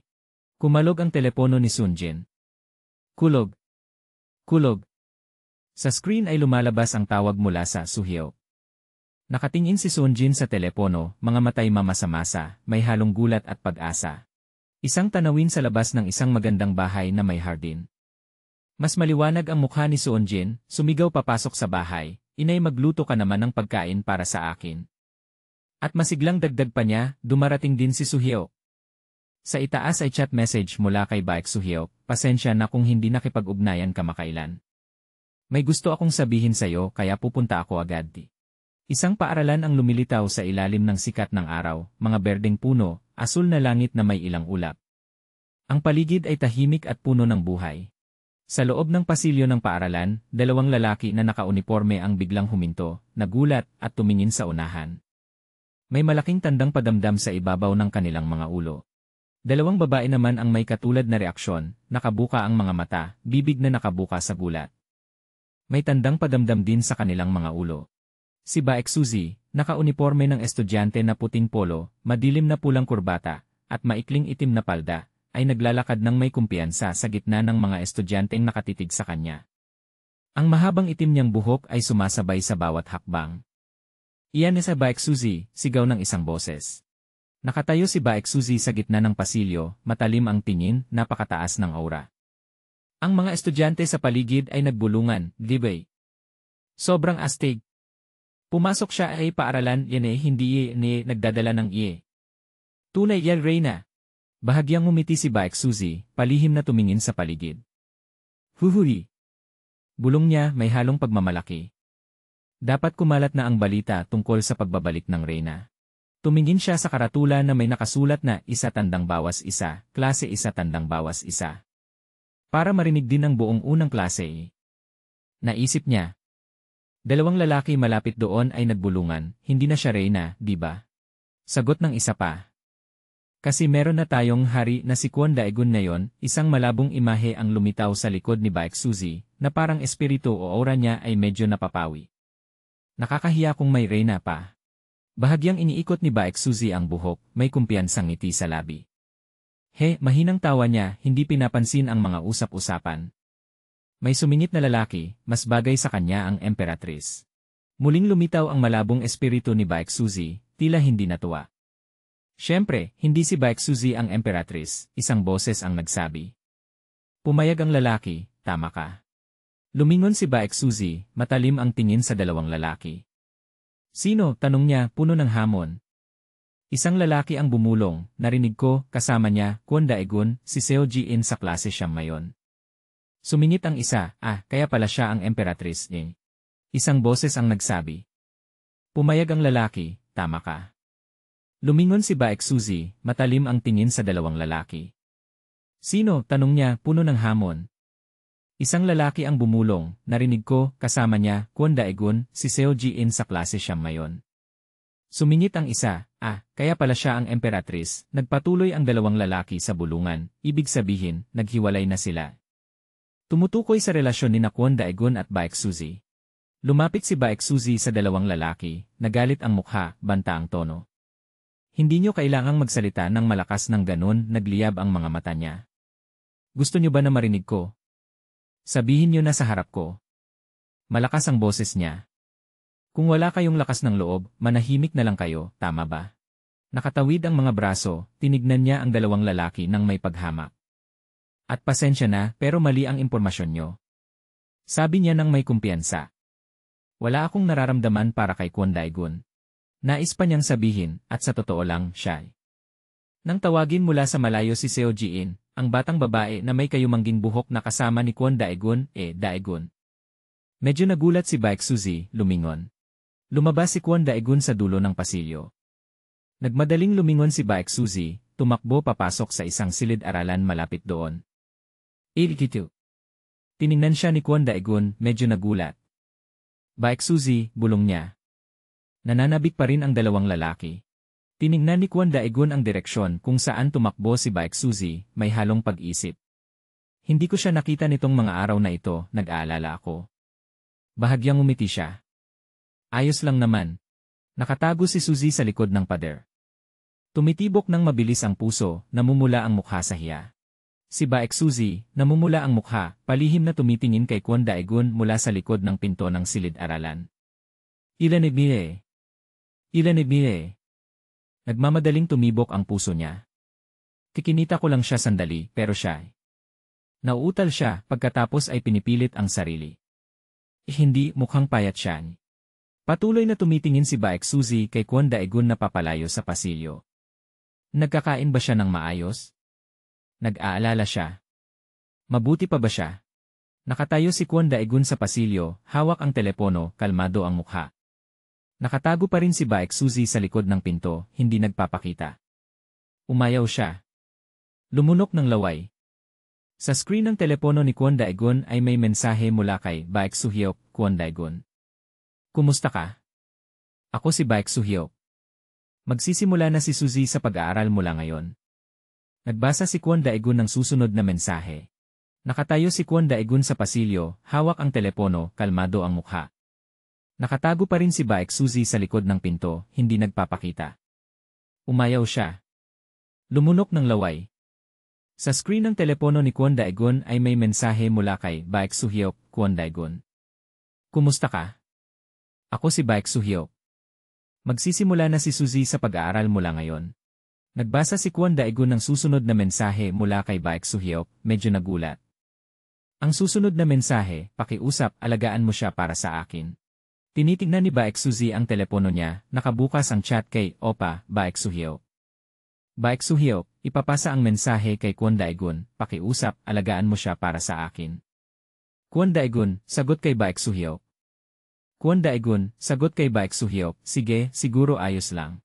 Kumalog ang telepono ni Sunjin. Kulog. Kulog. Sa screen ay lumalabas ang tawag mula sa Suhyok. Nakatingin si Sunjin sa telepono, mga matay mamasa-masa, may halong gulat at pag-asa. Isang tanawin sa labas ng isang magandang bahay na may hardin. Mas maliwanag ang mukha ni Sunjin, sumigaw papasok sa bahay, inay magluto ka naman ng pagkain para sa akin. At masiglang dagdag pa niya, dumarating din si Suhyok. Sa itaas ay chat message mula kay Baek Suhyok, pasensya na kung hindi nakipag-ugnayan ka makailan. May gusto akong sabihin sa'yo kaya pupunta ako agad. Isang paaralan ang lumilitaw sa ilalim ng sikat ng araw, mga berdeng puno, asul na langit na may ilang ulap. Ang paligid ay tahimik at puno ng buhay. Sa loob ng pasilyo ng paaralan, dalawang lalaki na nakauniporme ang biglang huminto, nagulat, at tumingin sa unahan. May malaking tandang padamdam sa ibabaw ng kanilang mga ulo. Dalawang babae naman ang may katulad na reaksyon, nakabuka ang mga mata, bibig na nakabuka sa gulat. May tandang padamdam din sa kanilang mga ulo. Si Baek Suzy, nakauniporme ng estudyante na puting polo, madilim na pulang kurbata, at maikling itim na palda, ay naglalakad ng may kumpiyansa sa gitna ng mga estudyanteng nakatitig sa kanya. Ang mahabang itim niyang buhok ay sumasabay sa bawat hakbang. Iyan sa Baek Suzy, sigaw ng isang boses. Nakatayo si Baek Suzy sa gitna ng pasilyo, matalim ang tingin, napakataas ng aura. Ang mga estudyante sa paligid ay nagbulungan, dibay. Sobrang astig. Pumasok siya ay paaralan, yan hindi nagdadala ng iye. Tunay yan, Reyna. Bahagyang ngumiti si Baek Suzy, palihim na tumingin sa paligid. Huhuhi. Bulong niya may halong pagmamalaki. Dapat kumalat na ang balita tungkol sa pagbabalik ng Reyna. Tumingin siya sa karatula na may nakasulat na isa tandang bawas isa, klase isa tandang bawas isa. Para marinig din ang buong unang klase. Naisip niya. Dalawang lalaki malapit doon ay nagbulungan, hindi na siya Reyna, di ba? Sagot ng isa pa. Kasi meron na tayong hari na si Kwon Daegun ngayon, isang malabong imahe ang lumitaw sa likod ni Baek Suzy, na parang espiritu o aura niya ay medyo napapawi. Nakakahiya kung may Reyna pa. Bahagyang iniikot ni Baek Suzy ang buhok, may kumpiyansang ngiti sa labi. Mahinang tawa niya, hindi pinapansin ang mga usap-usapan. May sumingit na lalaki, mas bagay sa kanya ang emperatrice. Muling lumitaw ang malabong espiritu ni Baek Suzy, tila hindi natuwa. Siyempre, hindi si Baek Suzy ang emperatrice, isang boses ang nagsabi. Pumayag ang lalaki, tama ka. Lumingon si Baek Suzy, matalim ang tingin sa dalawang lalaki. Sino? Tanong niya, puno ng hamon. Isang lalaki ang bumulong, narinig ko, kasama niya, Kwon Daegun, si Seo Ji-in sa klase siyam mayon. Sumingit ang isa, kaya pala siya ang emperatrice niya. Isang boses ang nagsabi. Pumayag ang lalaki, tama ka. Lumingon si Baek Suzy, matalim ang tingin sa dalawang lalaki. Sino? Tanong niya, puno ng hamon. Isang lalaki ang bumulong, narinig ko, kasama niya, Kwon Daegun, si Seo Ji-in sa klase siyam mayon. Sumingit ang isa, kaya pala siya ang emperatrice, nagpatuloy ang dalawang lalaki sa bulungan, ibig sabihin, naghiwalay na sila. Tumutukoy sa relasyon ni Kwon Daegun at Baek Suzy. Lumapit si Baek Suzy sa dalawang lalaki, nagalit ang mukha, banta ang tono. Hindi niyo kailangang magsalita ng malakas ng ganun, nagliyab ang mga mata niya. Gusto niyo ba na marinig ko? Sabihin niyo na sa harap ko. Malakas ang boses niya. Kung wala kayong lakas ng loob, manahimik na lang kayo, tama ba? Nakatawid ang mga braso, tinignan niya ang dalawang lalaki nang may paghamak. At pasensya na, pero mali ang impormasyon niyo. Sabi niya nang may kumpiyansa. Wala akong nararamdaman para kay Kwon Daegun. Nais pa niyang sabihin, at sa totoo lang, siya. Nang tawagin mula sa malayo si Seo Ji-in, ang batang babae na may kayumangging buhok na kasama ni Kwon Daegun, Daegun. Medyo nagulat si Baek Suzy, lumingon. Lumabas si Kwon Daegun sa dulo ng pasilyo. Nagmadaling lumingon si Baek Suzy, tumakbo papasok sa isang silid-aralan malapit doon. Ilkitu. Tiningnan siya ni Kwon Daegun, medyo nagulat. Baek Suzy, bulong niya. Nananabik pa rin ang dalawang lalaki. Tiningnan ni Kwon Daegun ang direksyon kung saan tumakbo si Baek Suzy, may halong pag-isip. Hindi ko siya nakita nitong mga araw na ito, nag-aalala ako. Bahagyang umiti siya. Ayos lang naman. Nakatago si Suzy sa likod ng pader. Tumitibok ng mabilis ang puso, namumula ang mukha sa hiya. Si Baek Suzy, namumula ang mukha, palihim na tumitingin kay Kwon Daegun mula sa likod ng pinto ng silid-aralan. Ilanibie. Nagmamadaling tumibok ang puso niya. Kikinita ko lang siya sandali, pero siya. Nauutal siya, pagkatapos ay pinipilit ang sarili. Hindi, mukhang payat siya. Patuloy na tumitingin si Baek Suzy kay Kwon Daegun na papalayo sa pasilyo. Nagkakain ba siya ng maayos? Nag-aalala siya. Mabuti pa ba siya? Nakatayo si Kwon Daegun sa pasilyo, hawak ang telepono, kalmado ang mukha. Nakatago pa rin si Baek Suzy sa likod ng pinto, hindi nagpapakita. Umayaw siya. Lumunok ng laway. Sa screen ng telepono ni Kwon Daegun ay may mensahe mula kay Baek Suhyok, Kwon Daegun. Kumusta ka? Ako si Baek Suhyok. Magsisimula na si Suzy sa pag-aaral mula ngayon. Nagbasa si Kwon Daegun ng susunod na mensahe. Nakatayo si Kwon Daegun sa pasilyo, hawak ang telepono, kalmado ang mukha. Nakatago pa rin si Baek Suzy sa likod ng pinto, hindi nagpapakita. Umayaw siya. Lumunok ng laway. Sa screen ng telepono ni Kwon Daegun ay may mensahe mula kay Baek Suhyok, Kwon Daegun. Kumusta ka? Ako si Baek Suhyok. Magsisimula na si Suzy sa pag-aaral mula ngayon. Nagbasa si Kwon Daegun ng susunod na mensahe mula kay Baek Suhyok, medyo nagulat. Ang susunod na mensahe, pakiusap, alagaan mo siya para sa akin. Tinitignan ni Baek Suzy ang telepono niya, nakabukas ang chat kay Opa, Baek Suhyok. Baek Suhyok, ipapasa ang mensahe kay Kwon Daegun, pakiusap, alagaan mo siya para sa akin. Kwon Daegun, sagot kay Baek Suhyok. Kwon Daegun, sagot kay Baek Suhyok, sige, siguro ayos lang.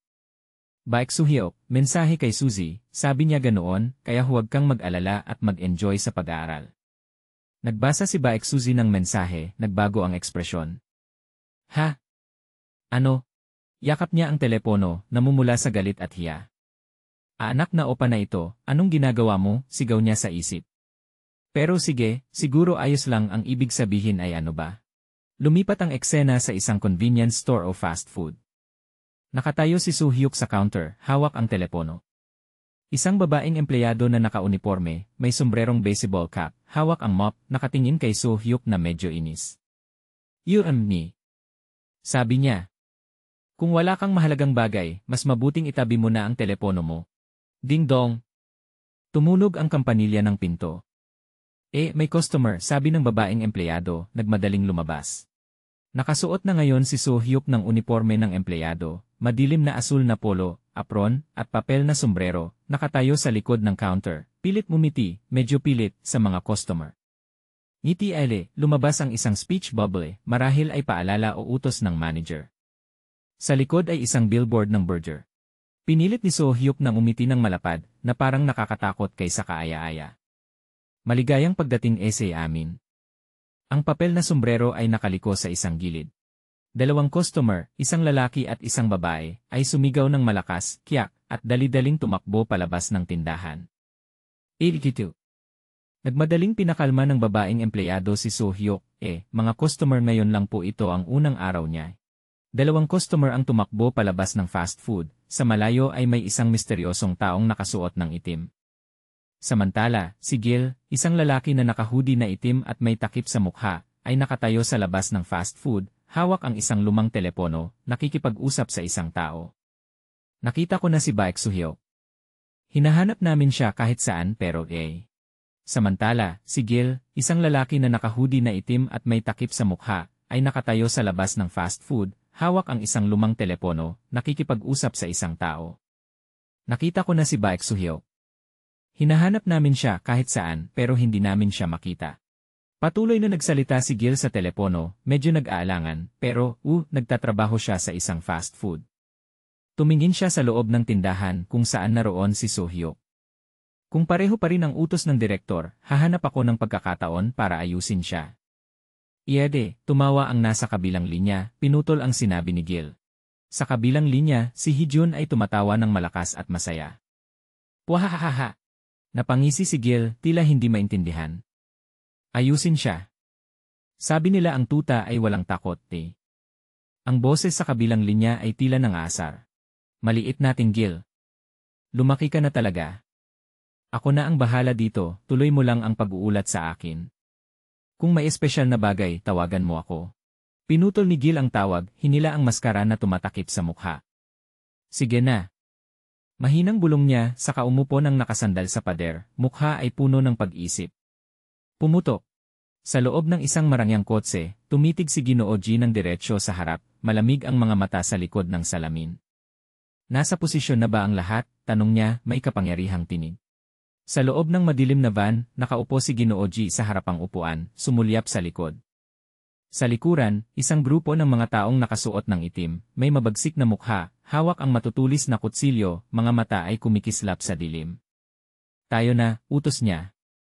Baek Suhyok, mensahe kay Suzy, sabi niya ganoon, kaya huwag kang mag-alala at mag-enjoy sa pag-aaral. Nagbasa si Baek Suzy ng mensahe, nagbago ang ekspresyon. Ha? Ano? Yakap niya ang telepono, namumula sa galit at hiya. Anak na opa na ito, anong ginagawa mo? Sigaw niya sa isip. Pero sige, siguro ayos lang ang ibig sabihin ay ano ba? Lumipat ang eksena sa isang convenience store o fast food. Nakatayo si Suhyuk sa counter, hawak ang telepono. Isang babaeng empleyado na naka-uniforme, may sombrerong baseball cap, hawak ang mop, nakatingin kay Suhyuk na medyo inis. Ni. Sabi niya. Kung wala kang mahalagang bagay, mas mabuting itabi mo na ang telepono mo. Ding dong. Tumunog ang kampanilya ng pinto. May customer, sabi ng babaeng empleyado, nagmadaling lumabas. Nakasuot na ngayon si Suhyuk ng uniforme ng empleyado, madilim na asul na polo, apron, at papel na sombrero, nakatayo sa likod ng counter, pilit mumiti, medyo pilit, sa mga customer. Ngiti lumabas ang isang speech bubble, marahil ay paalala o utos ng manager. Sa likod ay isang billboard ng burger. Pinilit ni Suhyuk nang umiti ng malapad, na parang nakakatakot kaysa kaaya-aya. Maligayang pagdating sa amin. Ang papel na sombrero ay nakaliko sa isang gilid. Dalawang customer, isang lalaki at isang babae, ay sumigaw ng malakas, kiyak, at dali-daling tumakbo palabas ng tindahan. Nagmadaling pinakalma ng babaeng empleyado si Suhyuk, mga customer ngayon lang po ito ang unang araw niya. Dalawang customer ang tumakbo palabas ng fast food, sa malayo ay may isang misteryosong taong nakasuot ng itim. Samantala, si Gil, isang lalaki na nakahoodie na itim at may takip sa mukha, ay nakatayo sa labas ng fast food, hawak ang isang lumang telepono, nakikipag-usap sa isang tao. Nakita ko na si Baek Suhyok. Hinahanap namin siya kahit saan pero Samantala, si Gil, isang lalaki na nakahoodie na itim at may takip sa mukha, ay nakatayo sa labas ng fast food, hawak ang isang lumang telepono, nakikipag-usap sa isang tao. Nakita ko na si Baek Suhyok. Hinahanap namin siya kahit saan pero hindi namin siya makita. Patuloy na nagsalita si Gil sa telepono, medyo nag-aalangan, pero, nagtatrabaho siya sa isang fast food. Tumingin siya sa loob ng tindahan kung saan naroon si Suhyok. Kung pareho pa rin ang utos ng direktor, hahanap ako ng pagkakataon para ayusin siya. Tumawa ang nasa kabilang linya, pinutol ang sinabi ni Gil. Sa kabilang linya, si Hee-jun ay tumatawa ng malakas at masaya. Puhahaha! Napangisi si Gil, tila hindi maintindihan. Ayusin siya. Sabi nila ang tuta ay walang takot, Ang boses sa kabilang linya ay tila nangaasar. Maliit nating Gil. Lumaki ka na talaga. Ako na ang bahala dito, tuloy mo lang ang pag-uulat sa akin. Kung may espesyal na bagay, tawagan mo ako. Pinutol ni Gil ang tawag, hinila ang maskara na tumatakip sa mukha. Sige na. Mahinang bulong niya, saka umupo ng nakasandal sa pader, mukha ay puno ng pag-isip. Pumutok. Sa loob ng isang marangyang kotse, tumitig si Ginoo G ng diretsyo sa harap, malamig ang mga mata sa likod ng salamin. Nasa posisyon na ba ang lahat? Tanong niya, may kapangyarihang tinig. Sa loob ng madilim na van, nakaupo si Ginoo G sa harapang upuan, sumulyap sa likod. Sa likuran, isang grupo ng mga taong nakasuot ng itim, may mabagsik na mukha, hawak ang matutulis na kutsilyo, mga mata ay kumikislap sa dilim. Tayo na, utos niya.